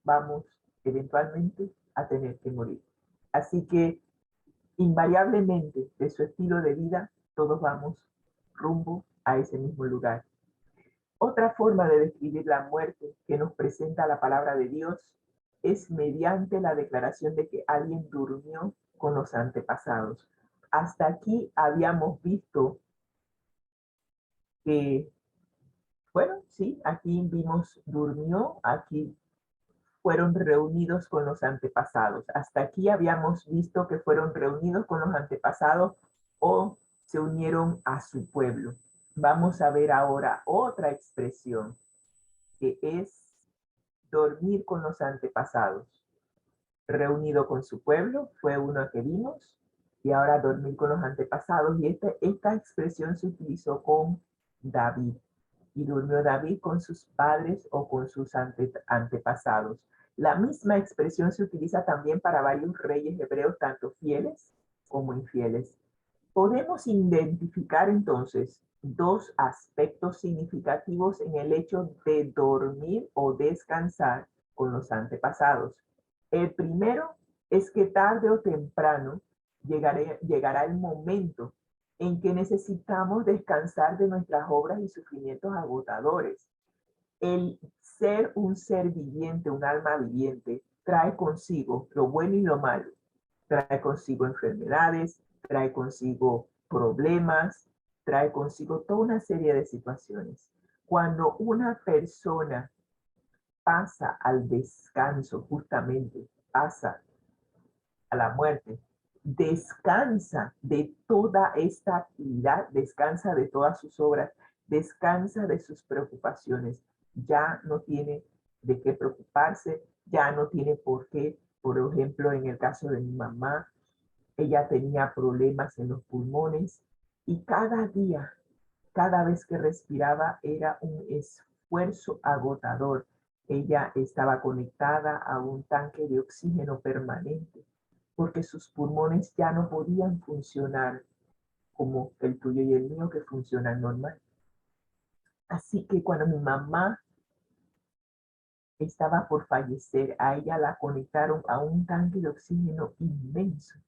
vamos eventualmente a tener que morir. Así que invariablemente de su estilo de vida, todos vamos rumbo a ese mismo lugar. Otra forma de describir la muerte que nos presenta la palabra de Dios es mediante la declaración de que alguien durmió con los antepasados. Hasta aquí habíamos visto que, bueno, sí, aquí vimos durmió, aquí fueron reunidos con los antepasados. Hasta aquí habíamos visto que fueron reunidos con los antepasados o se unieron a su pueblo. Vamos a ver ahora otra expresión que es dormir con los antepasados. Reunido con su pueblo fue uno que vimos, y ahora dormir con los antepasados. Y esta expresión se utilizó con David. Y durmió David con sus padres o con sus antepasados. La misma expresión se utiliza también para varios reyes hebreos, tanto fieles como infieles. Podemos identificar entonces dos aspectos significativos en el hecho de dormir o descansar con los antepasados. El primero es que tarde o temprano llegará el momento en que necesitamos descansar de nuestras obras y sufrimientos agotadores. El ser un ser viviente, un alma viviente, trae consigo lo bueno y lo malo. Trae consigo enfermedades, trae consigo problemas, trae consigo toda una serie de situaciones. Cuando una persona pasa al descanso, justamente pasa a la muerte, descansa de toda esta actividad, descansa de todas sus obras, descansa de sus preocupaciones. Ya no tiene de qué preocuparse, ya no tiene por qué. Por ejemplo, en el caso de mi mamá, ella tenía problemas en los pulmones y cada día, cada vez que respiraba era un esfuerzo agotador. Ella estaba conectada a un tanque de oxígeno permanente porque sus pulmones ya no podían funcionar como el tuyo y el mío, que funcionan normal. Así que cuando mi mamá estaba por fallecer, a ella la conectaron a un tanque de oxígeno inmenso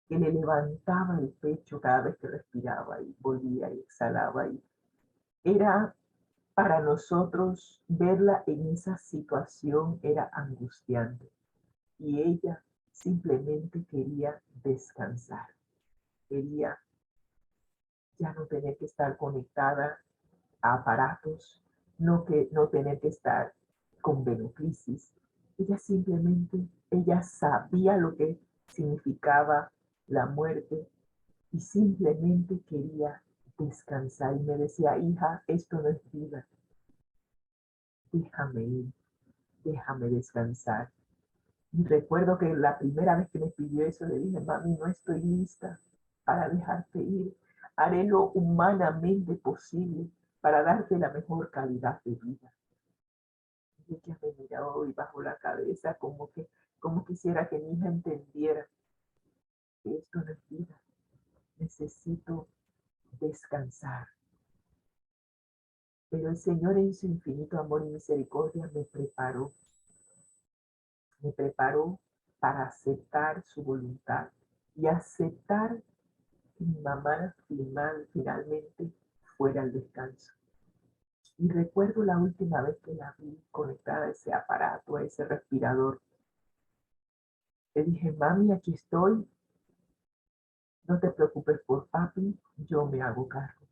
que le levantaba el pecho cada vez que respiraba y volvía y exhalaba. Y era para nosotros verla en esa situación era angustiante. Y ella simplemente quería descansar. Quería ya no tener que estar conectada a aparatos, no tener que estar con beneficios. Ella simplemente, ella sabía lo que significaba la muerte y simplemente quería descansar. Y me decía, hija, esto no es vida. Déjame ir, déjame descansar. Y recuerdo que la primera vez que me pidió eso, le dije, mami, no estoy lista para dejarte ir. Haré lo humanamente posible para darte la mejor calidad de vida. Y ella me miró y bajó la cabeza como quisiera que mi hija entendiera que esto no es vida. Necesito descansar. Pero el Señor en su infinito amor y misericordia me preparó para aceptar su voluntad y aceptar que mi mamá finalmente fuera al descanso. Y recuerdo la última vez que la vi conectada a ese aparato, a ese respirador. Le dije, mami, aquí estoy. No te preocupes por papi, yo me hago cargo.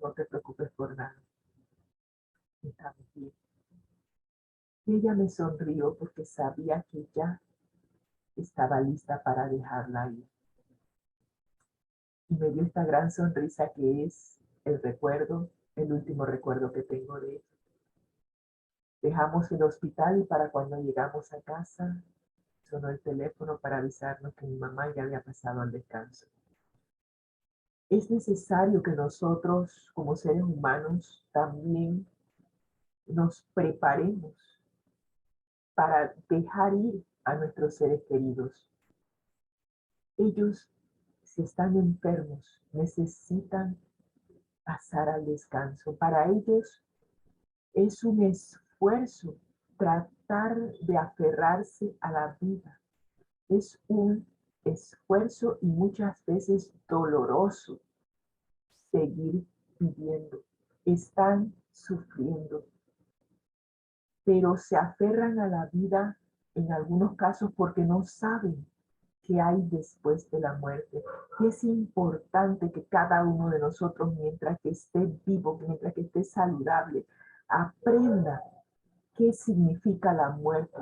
No te preocupes por nada. Estamos bien. Y ella me sonrió porque sabía que ya estaba lista para dejarla ir. Y me dio esta gran sonrisa que es el recuerdo, el último recuerdo que tengo de ella. Dejamos el hospital y para cuando llegamos a casa, sonó el teléfono para avisarnos que mi mamá ya había pasado al descanso. Es necesario que nosotros, como seres humanos, también nos preparemos para dejar ir a nuestros seres queridos. Ellos, si están enfermos, necesitan pasar al descanso. Para ellos es un esfuerzo tratar de aferrarse a la vida. Es un esfuerzo y muchas veces doloroso seguir viviendo. Están sufriendo, pero se aferran a la vida en algunos casos porque no saben qué hay después de la muerte. Y es importante que cada uno de nosotros, mientras que esté vivo, mientras que esté saludable, aprenda qué significa la muerte.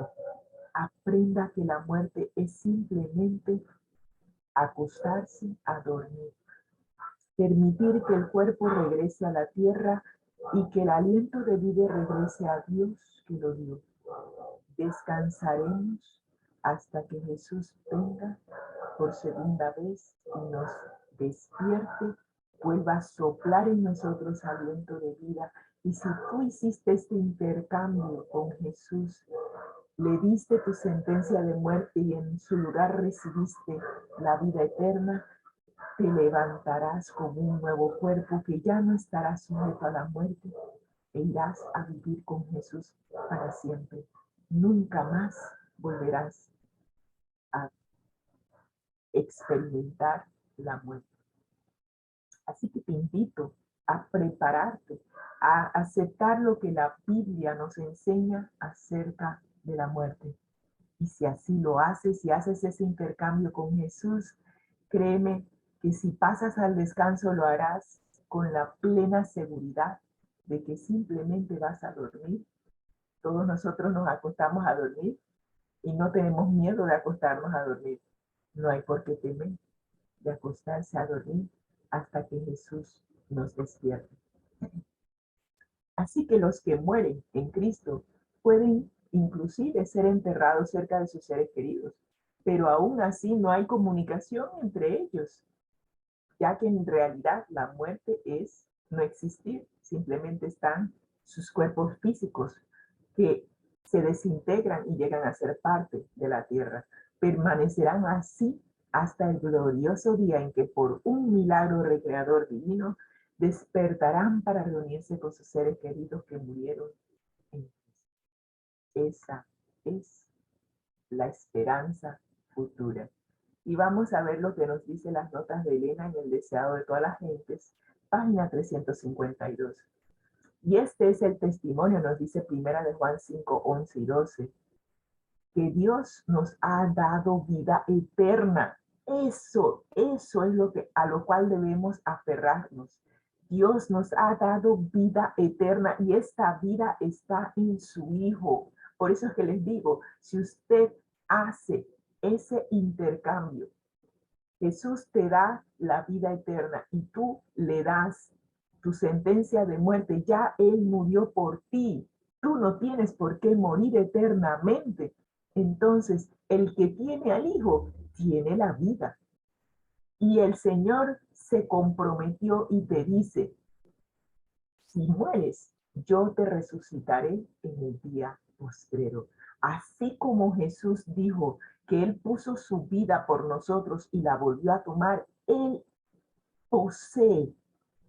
Aprenda que la muerte es simplemente acostarse a dormir. Permitir que el cuerpo regrese a la tierra y que el aliento de vida regrese a Dios que lo dio. Descansaremos hasta que Jesús venga por segunda vez y nos despierte, vuelva a soplar en nosotros aliento de vida. Y si tú hiciste este intercambio con Jesús, le diste tu sentencia de muerte y en su lugar recibiste la vida eterna, te levantarás con un nuevo cuerpo que ya no estará sujeto a la muerte e irás a vivir con Jesús para siempre. Nunca más volverás a experimentar la muerte. Así que te invito a prepararte, a aceptar lo que la Biblia nos enseña acerca de la muerte. Y si así lo haces, si haces ese intercambio con Jesús, créeme que si pasas al descanso lo harás con la plena seguridad de que simplemente vas a dormir. Todos nosotros nos acostamos a dormir y no tenemos miedo de acostarnos a dormir. No hay por qué temer de acostarse a dormir hasta que Jesús nos despierte. Así que los que mueren en Cristo pueden inclusive ser enterrados cerca de sus seres queridos, pero aún así no hay comunicación entre ellos, ya que en realidad la muerte es no existir, simplemente están sus cuerpos físicos que se desintegran y llegan a ser parte de la tierra. Permanecerán así hasta el glorioso día en que por un milagro recreador divino despertarán para reunirse con sus seres queridos que murieron en Cristo. Esa es la esperanza futura. Y vamos a ver lo que nos dice las notas de Elena en El deseado de todas las gentes, página 352. Y este es el testimonio, nos dice Primera de Juan 5, 11 y 12, que Dios nos ha dado vida eterna. Eso es lo que, a lo cual debemos aferrarnos. Dios nos ha dado vida eterna y esta vida está en su Hijo. Por eso es que les digo, si usted hace ese intercambio, Jesús te da la vida eterna y tú le das tu sentencia de muerte. Ya Él murió por ti. Tú no tienes por qué morir eternamente. Entonces, el que tiene al Hijo tiene la vida. Y el Señor se comprometió y te dice, si mueres, yo te resucitaré en el día postrero. Así como Jesús dijo que Él puso su vida por nosotros y la volvió a tomar, Él posee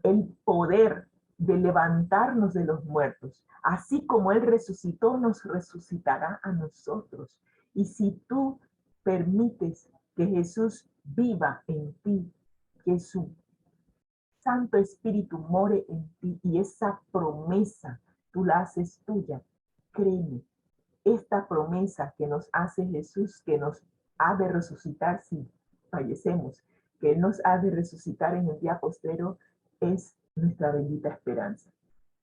el poder de levantarnos de los muertos. Así como Él resucitó, nos resucitará a nosotros. Y si tú permites que Jesús viva en ti, que su Santo Espíritu more en ti y esa promesa tú la haces tuya, créeme, esta promesa que nos hace Jesús, que nos ha de resucitar si fallecemos, que Él nos ha de resucitar en el día postrero, es nuestra bendita esperanza.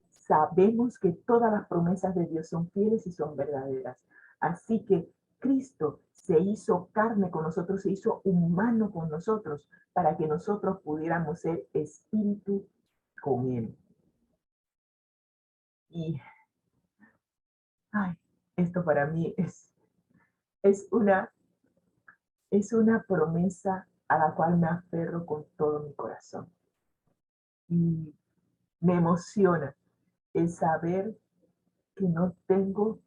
Sabemos que todas las promesas de Dios son fieles y son verdaderas. Así que Cristo se hizo carne con nosotros, se hizo humano con nosotros, para que nosotros pudiéramos ser espíritu con Él. Y ay, esto para mí es una promesa a la cual me aferro con todo mi corazón. Y me emociona el saber que no tengo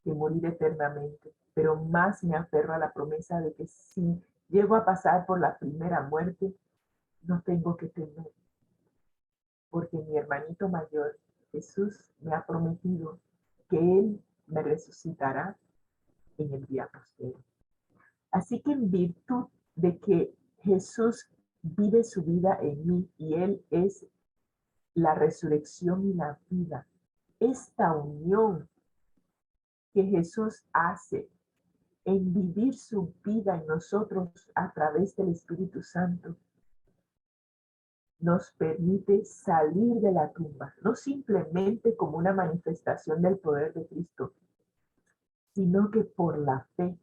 que morir eternamente, pero más me aferro a la promesa de que si llego a pasar por la primera muerte, no tengo que temer, porque mi hermanito mayor, Jesús, me ha prometido que Él me resucitará en el día posterior. Así que en virtud de que Jesús vive su vida en mí y Él es la resurrección y la vida, esta unión que Jesús hace en vivir su vida en nosotros a través del Espíritu Santo, nos permite salir de la tumba, no simplemente como una manifestación del poder de Cristo, sino que por la fe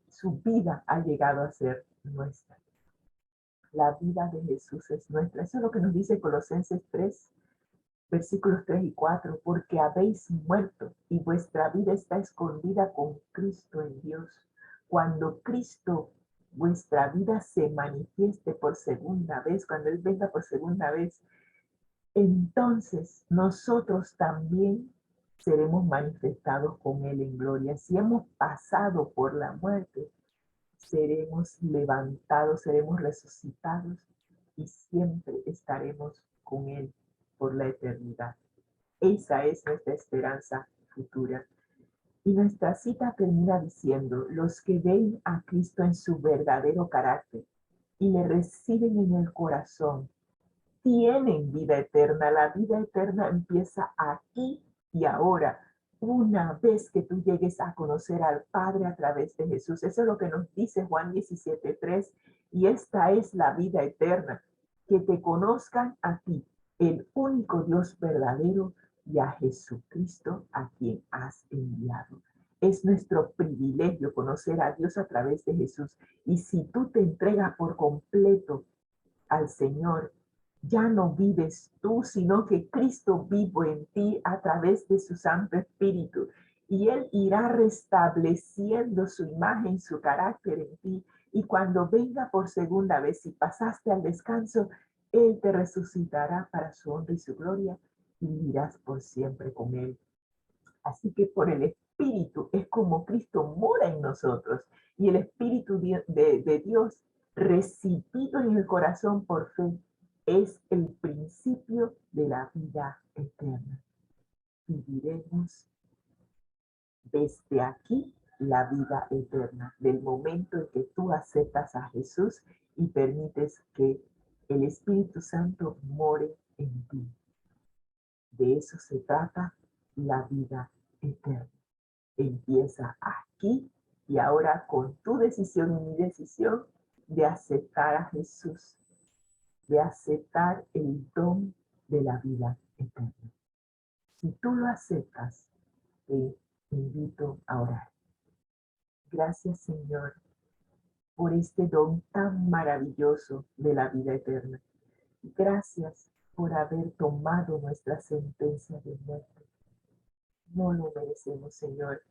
su vida ha llegado a ser nuestra. La vida de Jesús es nuestra. Eso es lo que nos dice Colosenses 3, versículos 3 y 4, porque habéis muerto y vuestra vida está escondida con Cristo en Dios. Cuando Cristo, vuestra vida, se manifieste por segunda vez, cuando Él venga por segunda vez, entonces nosotros también seremos manifestados con Él en gloria. Si hemos pasado por la muerte, seremos levantados, seremos resucitados y siempre estaremos con Él por la eternidad. Esa es nuestra esperanza futura. Y nuestra cita termina diciendo, los que ven a Cristo en su verdadero carácter y le reciben en el corazón, tienen vida eterna. La vida eterna empieza aquí y ahora, una vez que tú llegues a conocer al Padre a través de Jesús. Eso es lo que nos dice Juan 17:3. Y esta es la vida eterna, que te conozcan a ti, el único Dios verdadero, y a Jesucristo a quien has enviado. Es nuestro privilegio conocer a Dios a través de Jesús. Y si tú te entregas por completo al Señor, ya no vives tú, sino que Cristo vivo en ti a través de su Santo Espíritu. Y Él irá restableciendo su imagen, su carácter en ti. Y cuando venga por segunda vez, si pasaste al descanso, Él te resucitará para su honra y su gloria y vivirás por siempre con Él. Así que por el Espíritu es como Cristo mora en nosotros y el Espíritu de Dios recibido en el corazón por fe es el principio de la vida eterna. Viviremos desde aquí la vida eterna, del momento en que tú aceptas a Jesús y permites que el Espíritu Santo more en ti. De eso se trata la vida eterna. Empieza aquí y ahora con tu decisión y mi decisión de aceptar a Jesús, de aceptar el don de la vida eterna. Si tú lo aceptas, te invito a orar. Gracias, Señor, por este don tan maravilloso de la vida eterna. Gracias por haber tomado nuestra sentencia de muerte. No lo merecemos, Señor.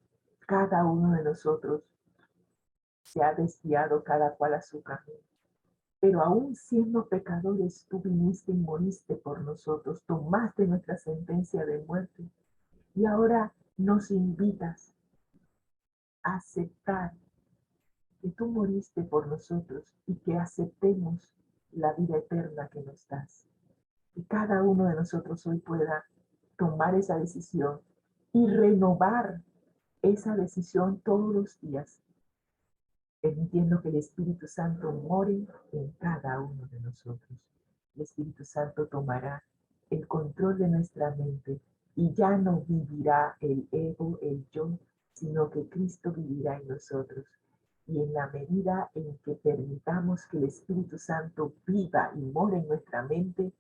Cada uno de nosotros se ha desviado cada cual a su camino. Pero aún siendo pecadores, tú viniste y moriste por nosotros, tomaste nuestra sentencia de muerte y ahora nos invitas a aceptar que tú moriste por nosotros y que aceptemos la vida eterna que nos das. Y cada uno de nosotros hoy pueda tomar esa decisión y renovar esa decisión todos los días, permitiendo que el Espíritu Santo more en cada uno de nosotros. El Espíritu Santo tomará el control de nuestra mente y ya no vivirá el ego, el yo, sino que Cristo vivirá en nosotros. Y en la medida en que permitamos que el Espíritu Santo viva y more en nuestra mente,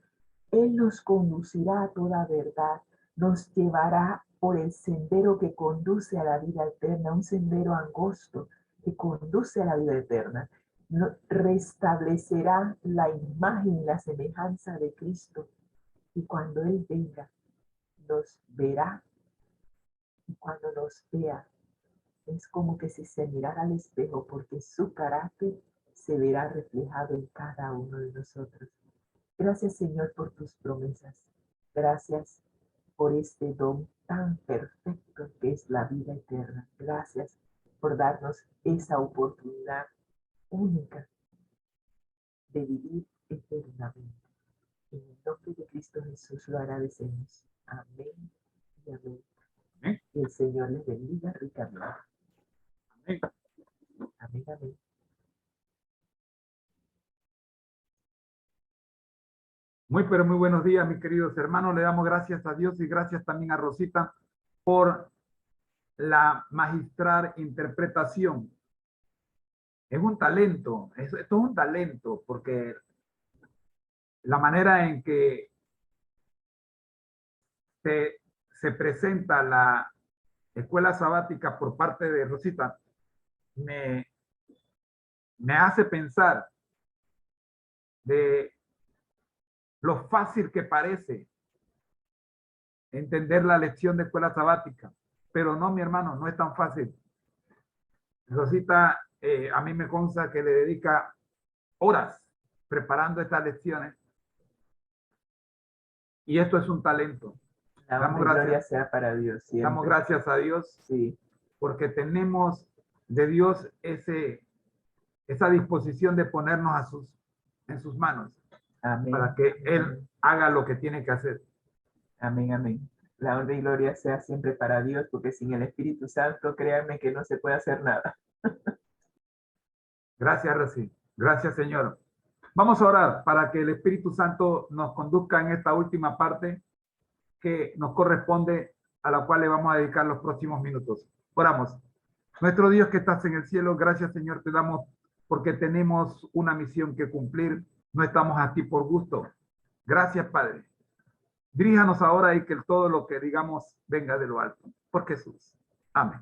Él nos conducirá a toda verdad, nos llevará por el sendero que conduce a la vida eterna, un sendero angosto que conduce a la vida eterna. Restablecerá la imagen y la semejanza de Cristo. Y cuando Él venga, nos verá. Y cuando nos vea, es como que si se mirara al espejo, porque su carácter se verá reflejado en cada uno de nosotros. Gracias, Señor, por tus promesas. Gracias por este don tan perfecto que es la vida eterna. Gracias por darnos esa oportunidad única de vivir eternamente. En el nombre de Cristo Jesús lo agradecemos. Amén y amén. ¿Eh? Que el Señor les bendiga ricamente. Amén. Amén, amén. Pero muy buenos días, mis queridos hermanos. Le damos gracias a Dios y gracias también a Rosita por la magistral interpretación. Es un talento, esto es un talento, porque la manera en que se presenta la escuela sabática por parte de Rosita me hace pensar de lo fácil que parece entender la lección de escuela sabática, pero no, mi hermano, no es tan fácil. Rosita, a mí me consta que le dedica horas preparando estas lecciones y esto es un talento. La Damos honra y gloria gracias, sea para Dios siempre. damos gracias a Dios, Sí, porque tenemos de Dios esa disposición de ponernos en sus manos amén. para que Él haga lo que tiene que hacer. Amén, amén. La honra y gloria sea siempre para Dios, porque sin el Espíritu Santo, créanme que no se puede hacer nada. Gracias, Rosy. Gracias, Señor. Vamos a orar para que el Espíritu Santo nos conduzca en esta última parte que nos corresponde, a la cual le vamos a dedicar los próximos minutos. Oramos. Nuestro Dios que estás en el cielo, gracias, Señor, te damos porque tenemos una misión que cumplir. No estamos aquí por gusto. Gracias, Padre. Diríjanos ahora y que todo lo que digamos venga de lo alto. Por Jesús. Amén.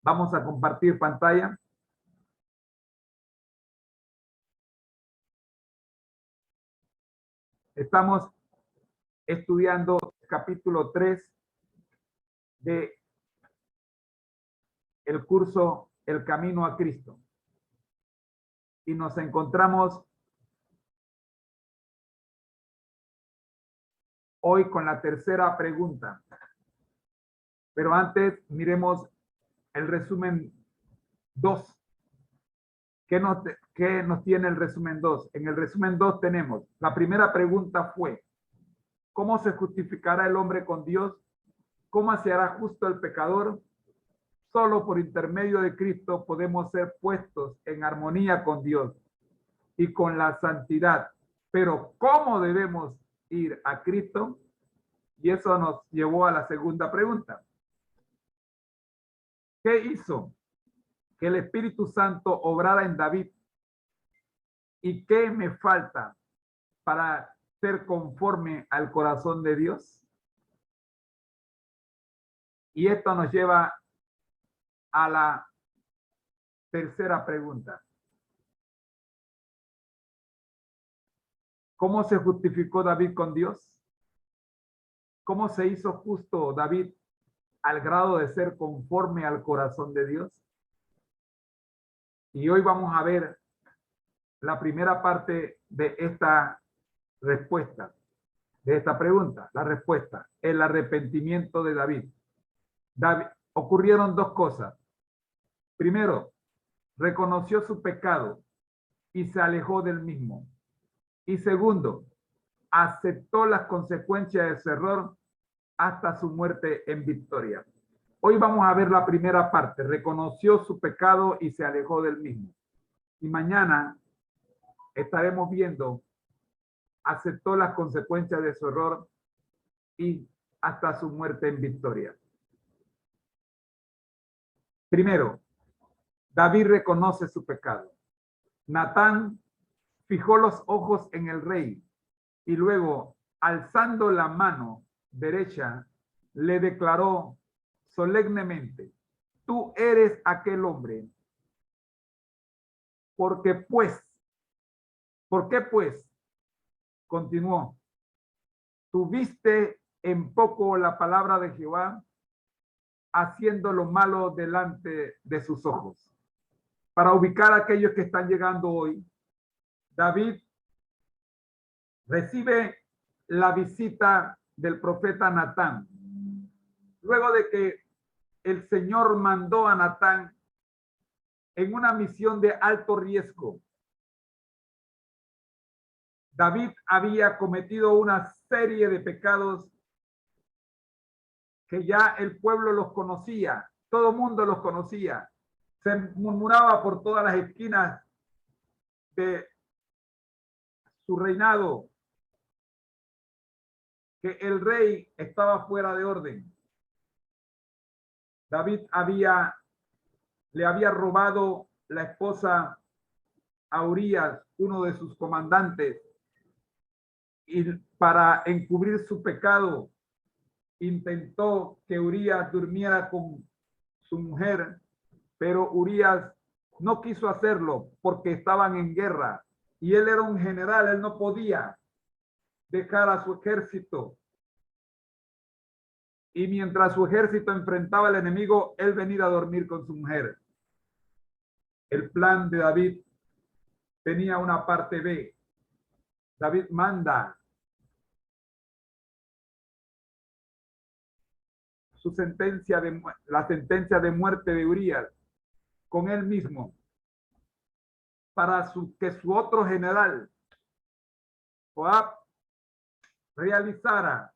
Vamos a compartir pantalla. Estamos estudiando capítulo 3 de el curso El Camino a Cristo. Y nos encontramos hoy con la tercera pregunta. Pero antes miremos el resumen 2. ¿Qué nos tiene el resumen 2? En el resumen 2 tenemos, la primera pregunta fue, ¿cómo se justificará el hombre con Dios? ¿Cómo se hará justo el pecador? Solo por intermedio de Cristo podemos ser puestos en armonía con Dios y con la santidad. Pero ¿cómo debemos ir a Cristo? Y eso nos llevó a la segunda pregunta. ¿Qué hizo que el Espíritu Santo obrara en David? ¿Y qué me falta para ser conforme al corazón de Dios? Y esto nos lleva a la tercera pregunta. ¿Cómo se justificó David con Dios? ¿Cómo se hizo justo David al grado de ser conforme al corazón de Dios? Y hoy vamos a ver la primera parte de esta respuesta, de esta pregunta. La respuesta, el arrepentimiento de David. Ocurrieron dos cosas. Primero, reconoció su pecado y se alejó del mismo. Y segundo, aceptó las consecuencias de su error hasta su muerte en victoria. Hoy vamos a ver la primera parte. Reconoció su pecado y se alejó del mismo. Y mañana estaremos viendo, aceptó las consecuencias de su error y hasta su muerte en victoria. Primero, David reconoce su pecado. Natán fijó los ojos en el rey y luego, alzando la mano derecha, le declaró solemnemente, tú eres aquel hombre. ¿Por qué pues? Continuó, tuviste en poco la palabra de Jehová, haciendo lo malo delante de sus ojos. Para ubicar a aquellos que están llegando hoy, David recibe la visita del profeta Natán. Luego de que el Señor mandó a Natán en una misión de alto riesgo. David había cometido una serie de pecados que ya el pueblo los conocía, todo el mundo los conocía. Se murmuraba por todas las esquinas de su reinado que el rey estaba fuera de orden. David le había robado la esposa a Urías, uno de sus comandantes, y para encubrir su pecado, intentó que Urías durmiera con su mujer, pero Urías no quiso hacerlo porque estaban en guerra y él era un general, él no podía dejar a su ejército. Y mientras su ejército enfrentaba al enemigo, él venía a dormir con su mujer. El plan de David tenía una parte B. David manda la sentencia de muerte de Urías con él mismo para que su otro general, Joab, realizara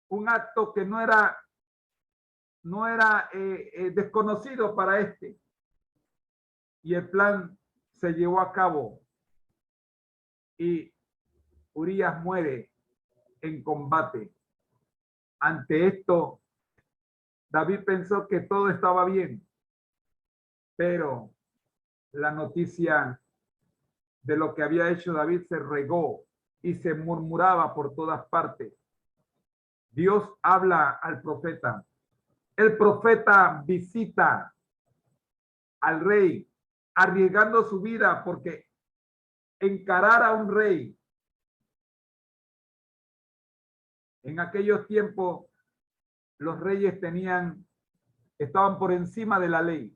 un acto que no era desconocido para este. Y el plan se llevó a cabo y Urías muere en combate. Ante esto, David pensó que todo estaba bien, pero la noticia de lo que había hecho David se regó y se murmuraba por todas partes. Dios habla al profeta. El profeta visita al rey, arriesgando su vida porque encarar a un rey en aquellos tiempos, los reyes estaban por encima de la ley,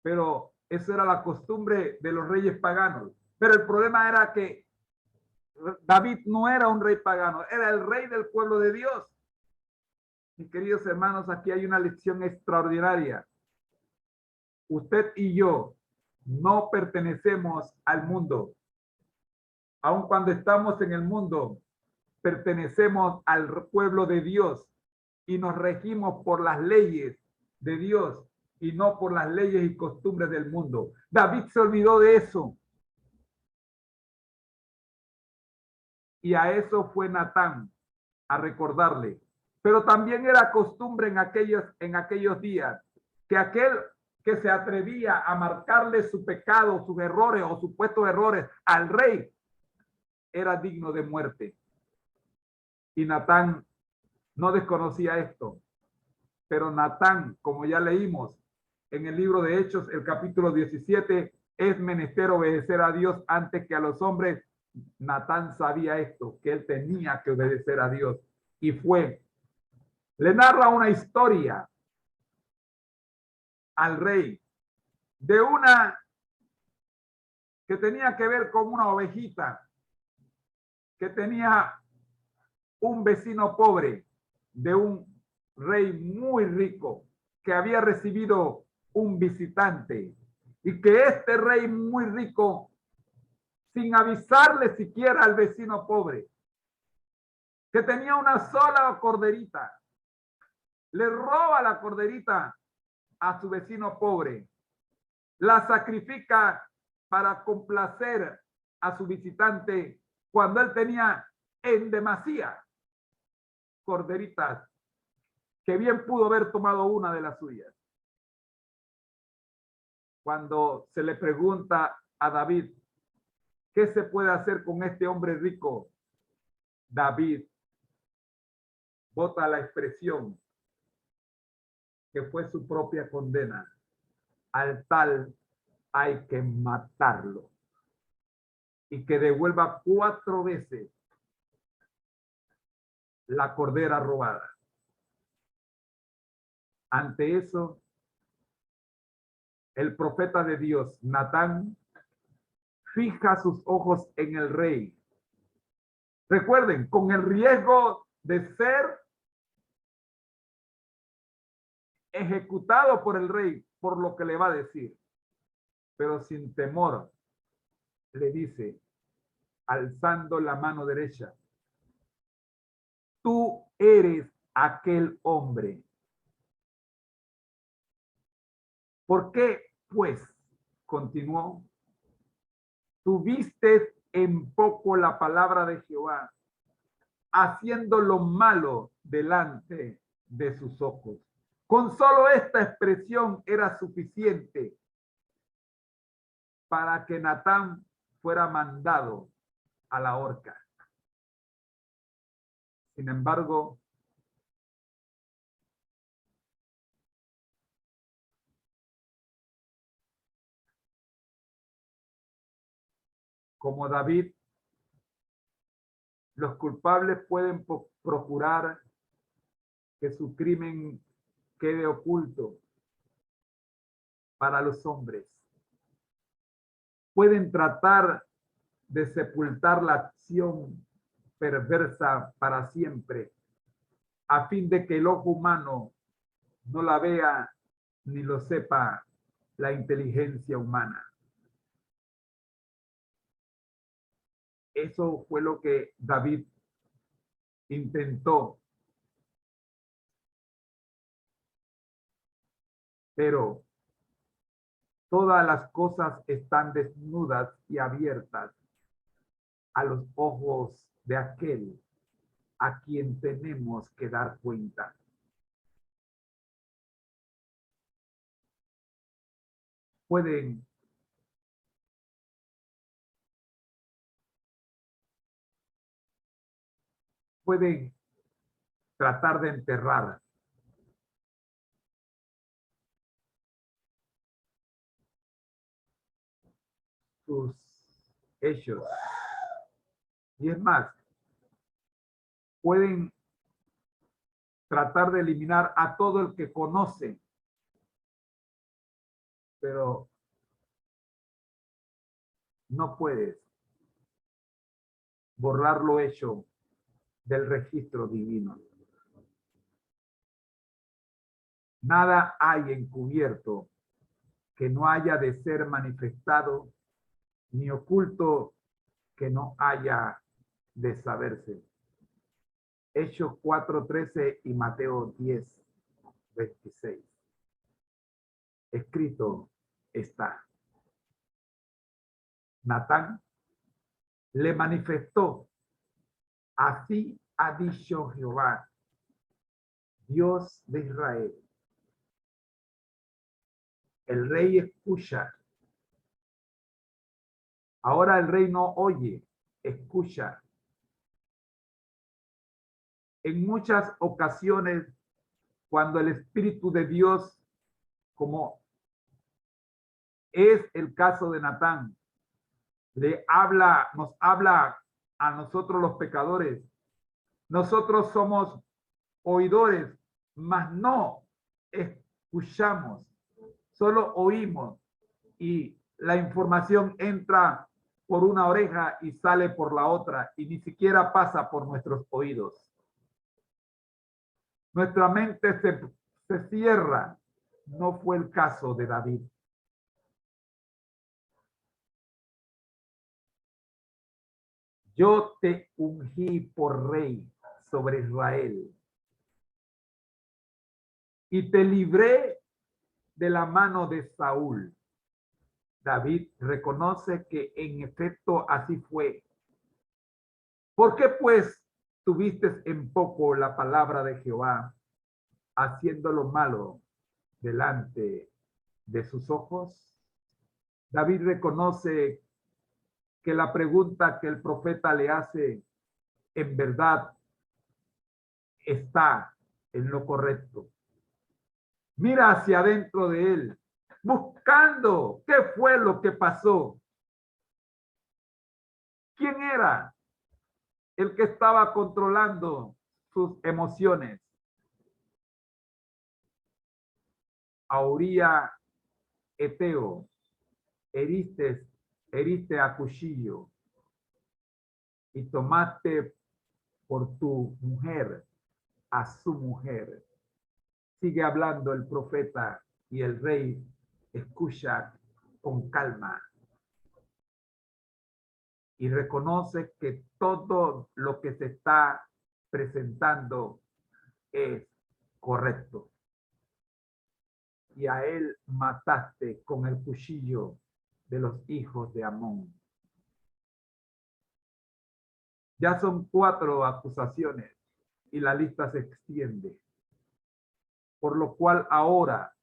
pero eso era la costumbre de los reyes paganos. Pero el problema era que David no era un rey pagano, era el rey del pueblo de Dios. Mis queridos hermanos, aquí hay una lección extraordinaria. Usted y yo no pertenecemos al mundo. Aun cuando estamos en el mundo, pertenecemos al pueblo de Dios y nos regimos por las leyes de Dios y no por las leyes y costumbres del mundo. David se olvidó de eso. Y a eso fue Natán a recordarle. Pero también era costumbre en aquellos días que aquel que se atrevía a marcarle su pecado, sus errores o supuestos errores al rey, era digno de muerte. Y Natán no desconocía esto. Pero Natán, como ya leímos en el libro de Hechos, el capítulo 17, es menester obedecer a Dios antes que a los hombres. Natán sabía esto, que él tenía que obedecer a Dios. Y le narra una historia al rey de una que tenía que ver con una ovejita que tenía un vecino pobre de un rey muy rico que había recibido un visitante y que este rey muy rico, sin avisarle siquiera al vecino pobre, que tenía una sola corderita, le roba la corderita a su vecino pobre, la sacrifica para complacer a su visitante cuando él tenía en demasía corderitas que bien pudo haber tomado una de las suyas. Cuando se le pregunta a David, ¿qué se puede hacer con este hombre rico? David bota la expresión que fue su propia condena. Al tal hay que matarlo y que devuelva 4 veces la cordera robada. Ante eso, el profeta de Dios, Natán, fija sus ojos en el rey. Recuerden, con el riesgo de ser ejecutado por el rey por lo que le va a decir, pero sin temor le dice, alzando la mano derecha, tú eres aquel hombre. ¿Por qué, pues? Continuó, tuviste en poco la palabra de Jehová, haciendo lo malo delante de sus ojos. Con solo esta expresión era suficiente para que Natán fuera mandado a la horca. Sin embargo, como David, los culpables pueden procurar que su crimen quede oculto para los hombres. Pueden tratar de sepultar la acción perversa para siempre, a fin de que el ojo humano no la vea ni lo sepa la inteligencia humana. Eso fue lo que David intentó. Pero todas las cosas están desnudas y abiertas a los ojos de aquel a quien tenemos que dar cuenta. Pueden tratar de enterrar sus hechos. Y es más, pueden tratar de eliminar a todo el que conoce, pero no puedes borrar lo hecho del registro divino. Nada hay encubierto que no haya de ser manifestado, ni oculto que no haya de saberse. Hechos 4:13 y Mateo 10:26. Escrito está. Natán le manifestó: así ha dicho Jehová, Dios de Israel. El rey escucha. Ahora el rey no oye, escucha. En muchas ocasiones, cuando el Espíritu de Dios, como es el caso de Natán, nos habla a nosotros los pecadores, nosotros somos oidores, mas no escuchamos, solo oímos y la información entra por una oreja y sale por la otra y ni siquiera pasa por nuestros oídos. Nuestra mente se cierra. No fue el caso de David. Yo te ungí por rey sobre Israel y te libré de la mano de Saúl. David reconoce que en efecto así fue. ¿Por qué pues tuviste en poco la palabra de Jehová, haciendo lo malo delante de sus ojos? David reconoce que la pregunta que el profeta le hace en verdad está en lo correcto. Mira hacia adentro de él, buscando qué fue lo que pasó. ¿Quién era el que estaba controlando sus emociones? A Uría Eteo, heriste a cuchillo y tomaste por tu mujer a su mujer. Sigue hablando el profeta y el rey escucha con calma y reconoce que todo lo que se está presentando es correcto. Y a él mataste con el cuchillo de los hijos de Amón. Ya son 4 acusaciones y la lista se extiende. Por lo cual ahora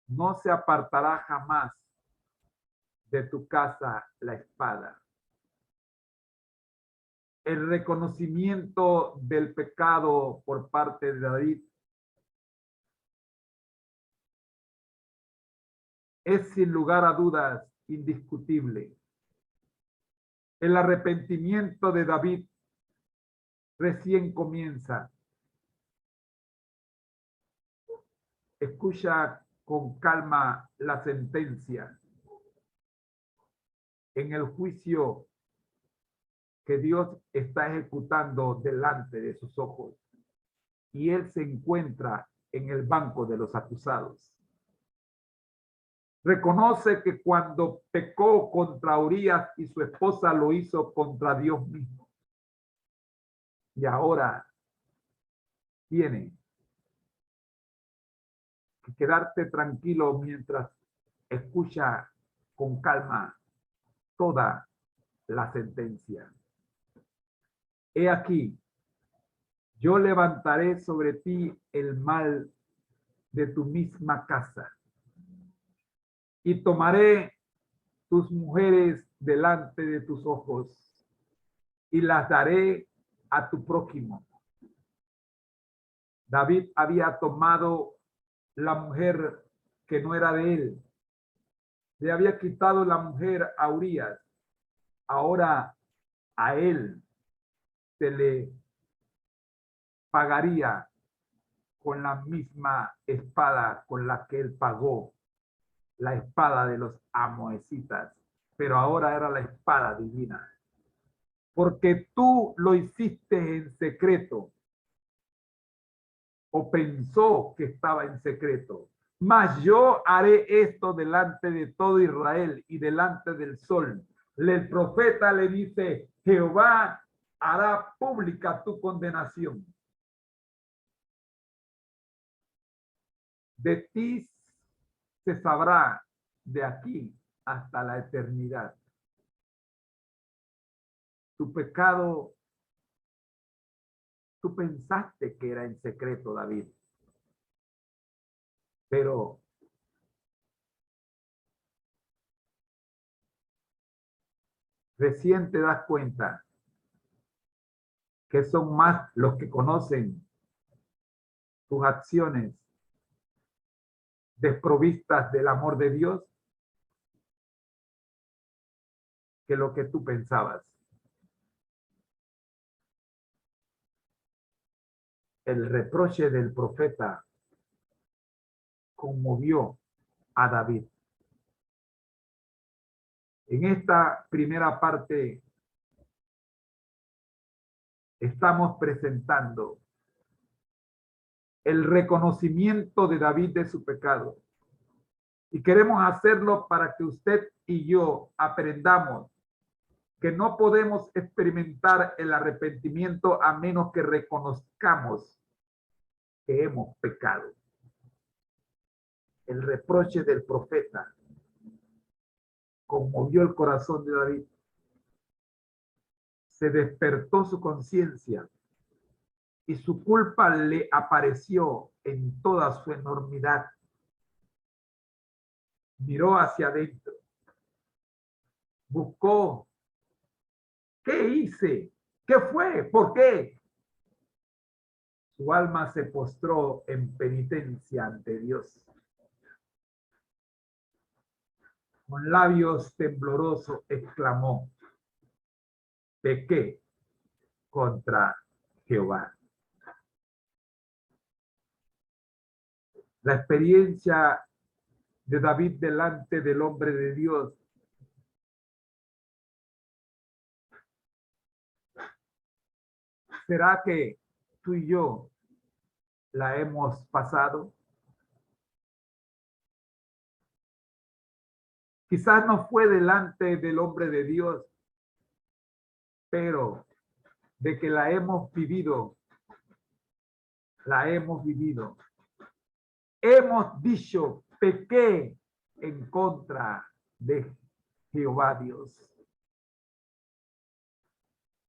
no se apartará jamás de tu casa la espada. El reconocimiento del pecado por parte de David es sin lugar a dudas indiscutible. El arrepentimiento de David recién comienza. Escucha con calma la sentencia. En el juicio que Dios está ejecutando delante de sus ojos, y él se encuentra en el banco de los acusados. Reconoce que cuando pecó contra Urías y su esposa, lo hizo contra Dios mismo. Y ahora tiene que quedarte tranquilo mientras escucha con calma toda la sentencia. He aquí, yo levantaré sobre ti el mal de tu misma casa y tomaré tus mujeres delante de tus ojos y las daré a tu prójimo. David había tomado la mujer que no era de él. Le había quitado la mujer a Urías. Ahora a él se le pagaría con la misma espada con la que él pagó, la espada de los amoecitas, pero ahora era la espada divina. Porque tú lo hiciste en secreto, o pensó que estaba en secreto. Mas yo haré esto delante de todo Israel y delante del sol. El profeta le dice, Jehová hará pública tu condenación. De ti se sabrá de aquí hasta la eternidad. Tu pecado, tú pensaste que era en secreto, David. Pero recién te das cuenta que son más los que conocen tus acciones desprovistas del amor de Dios que lo que tú pensabas. El reproche del profeta conmovió a David. En esta primera parte estamos presentando el reconocimiento de David de su pecado. Y queremos hacerlo para que usted y yo aprendamos que no podemos experimentar el arrepentimiento a menos que reconozcamos que hemos pecado. El reproche del profeta conmovió el corazón de David. Se despertó su conciencia y su culpa le apareció en toda su enormidad. Miró hacia adentro. Buscó. ¿Qué hice? ¿Qué fue? ¿Por qué? Su alma se postró en penitencia ante Dios. Con labios temblorosos exclamó, pequé contra Jehová. La experiencia de David delante del hombre de Dios ¿será que tú y yo la hemos pasado? Quizás no fue delante del hombre de Dios, pero de que la hemos vivido, la hemos vivido. Hemos dicho, pequé en contra de Jehová Dios.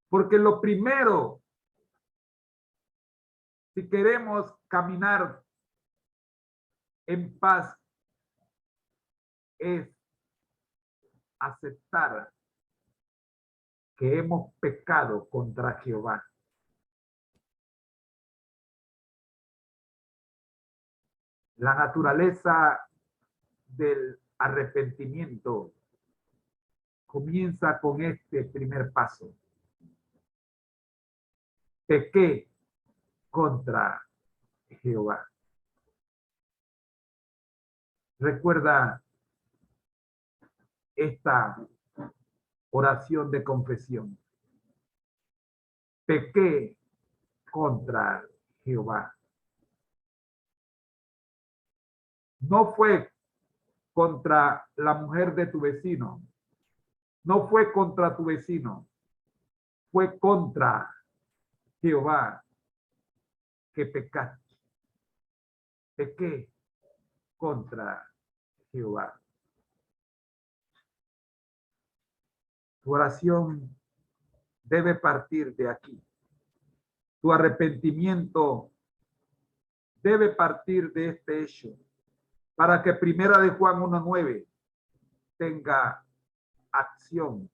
Porque lo primero, si queremos caminar en paz, es aceptar que hemos pecado contra Jehová. La naturaleza del arrepentimiento comienza con este primer paso. Pequé contra Jehová. Recuerda esta oración de confesión. Pequé contra Jehová. No fue contra la mujer de tu vecino. No fue contra tu vecino. Fue contra Jehová que pecaste. Pequé contra Jehová. Tu oración debe partir de aquí. Tu arrepentimiento debe partir de este hecho para que Primera de Juan 1:9 tenga acción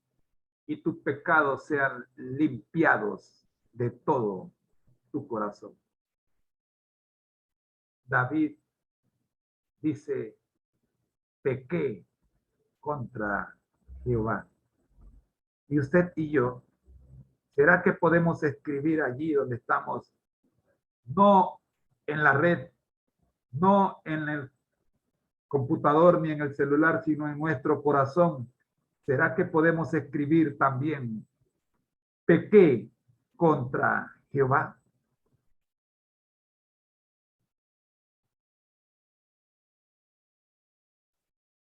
y tus pecados sean limpiados de todo tu corazón. David dice, pequé contra Jehová. Y usted y yo, ¿será que podemos escribir allí donde estamos? No en la red, no en el computador ni en el celular, sino en nuestro corazón. ¿Será que podemos escribir también, pequé contra Jehová?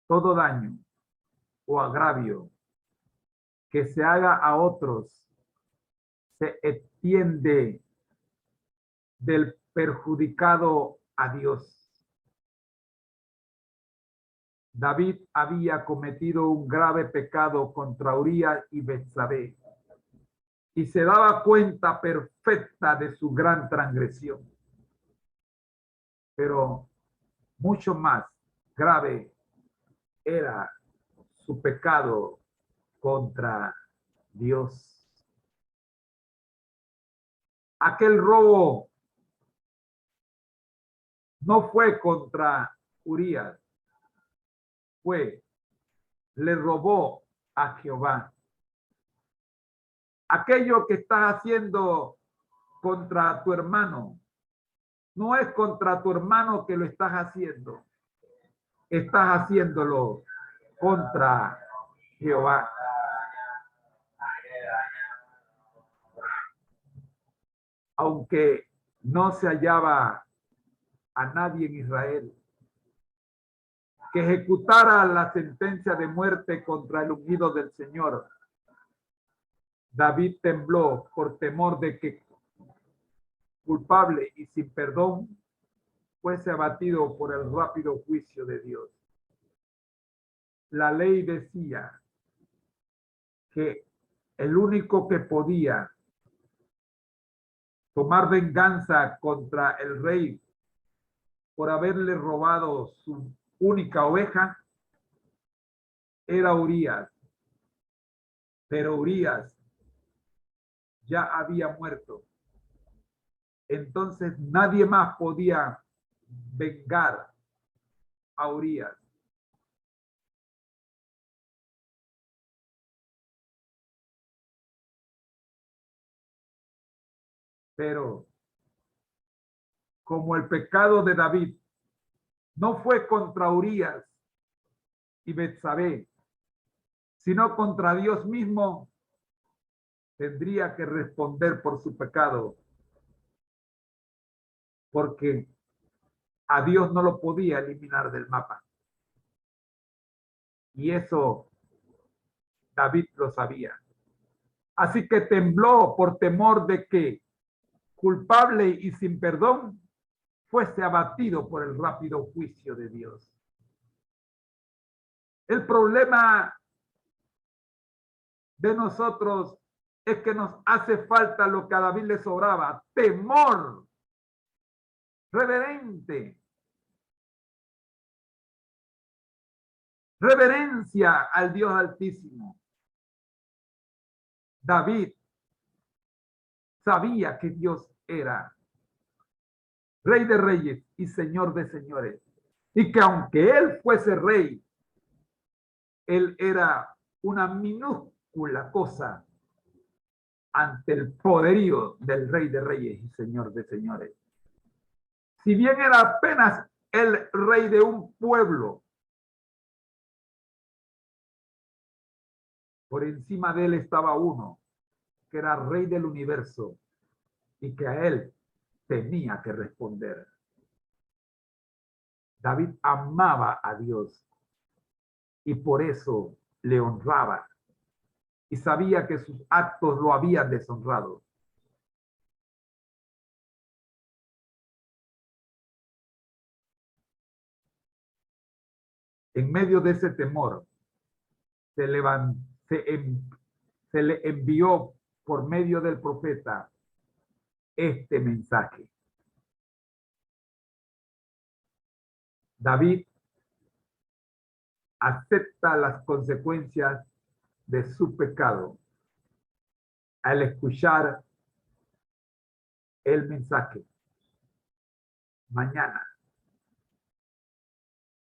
Todo daño o agravio que se haga a otros se extiende del perjudicado a Dios. David había cometido un grave pecado contra Urías y Betsabé y se daba cuenta perfecta de su gran transgresión. Pero mucho más grave era su pecado contra Dios. Aquel robo no fue contra Urías, le robó a Jehová. Aquello que estás haciendo contra tu hermano, no es contra tu hermano que lo estás haciendo. Estás haciéndolo contra Jehová. Aunque no se hallaba a nadie en Israel que ejecutara la sentencia de muerte contra el ungido del Señor, David tembló por temor de que culpable y sin perdón fuese abatido por el rápido juicio de Dios. La ley decía que el único que podía tomar venganza contra el rey por haberle robado su única oveja era Urías. Pero Urías ya había muerto. Entonces nadie más podía vengar a Urías. Pero como el pecado de David no fue contra Urías y Betsabé, sino contra Dios mismo, tendría que responder por su pecado, porque a Dios no lo podía eliminar del mapa. Y eso David lo sabía. Así que tembló por temor de que, culpable y sin perdón, fuese abatido por el rápido juicio de Dios. El problema de nosotros es que nos hace falta lo que a David le sobraba: temor reverente. reverencia al Dios Altísimo. David sabía que Dios era Rey de reyes y Señor de señores. Y que aunque él fuese rey, él era una minúscula cosa ante el poderío del Rey de reyes y Señor de señores. Si bien era apenas el rey de un pueblo, por encima de él estaba uno que era rey del universo y que a él tenía que responder. David amaba a Dios y por eso le honraba y sabía que sus actos lo habían deshonrado. En medio de ese temor, se le envió por medio del profeta este mensaje. David acepta las consecuencias de su pecado al escuchar el mensaje. Mañana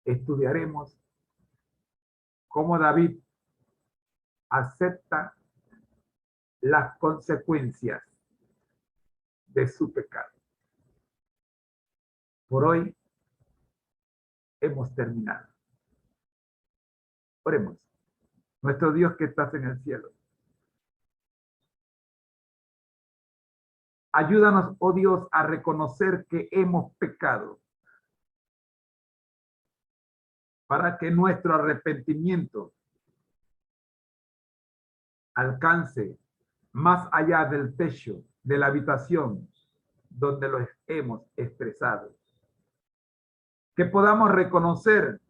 estudiaremos cómo David acepta las consecuencias de su pecado. Por hoy hemos terminado. Oremos. Nuestro Dios que estás en el cielo, ayúdanos, oh Dios, a reconocer que hemos pecado para que nuestro arrepentimiento alcance más allá del techo de la habitación donde lo hemos expresado. Que podamos reconocer,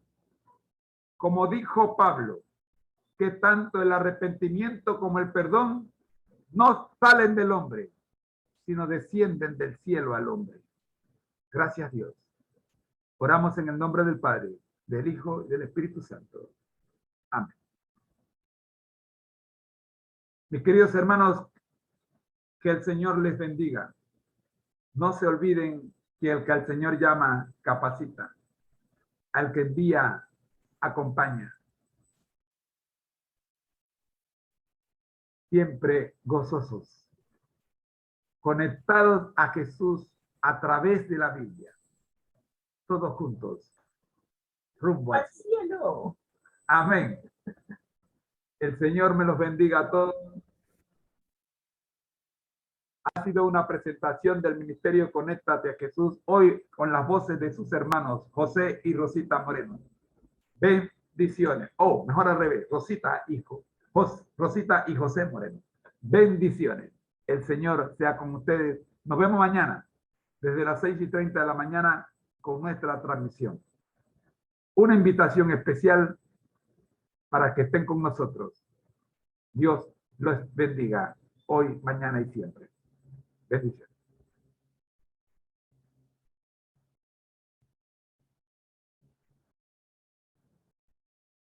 como dijo Pablo, que tanto el arrepentimiento como el perdón no salen del hombre, sino descienden del cielo al hombre. Gracias, Dios. Oramos en el nombre del Padre, del Hijo y del Espíritu Santo. Amén. Mis queridos hermanos, que el Señor les bendiga. No se olviden que el que al Señor llama, capacita. Al que envía, acompaña. Siempre gozosos, conectados a Jesús a través de la Biblia. Todos juntos, rumbo al cielo. Amén. El Señor me los bendiga a todos. Ha sido una presentación del Ministerio Conéctate a Jesús, hoy con las voces de sus hermanos José y Rosita Moreno. Bendiciones. Oh, mejor al revés, Rosita y José Moreno. Bendiciones. El Señor sea con ustedes. Nos vemos mañana desde las 6:30 de la mañana con nuestra transmisión. Una invitación especial para que estén con nosotros. Dios los bendiga hoy, mañana y siempre. Bendiciones.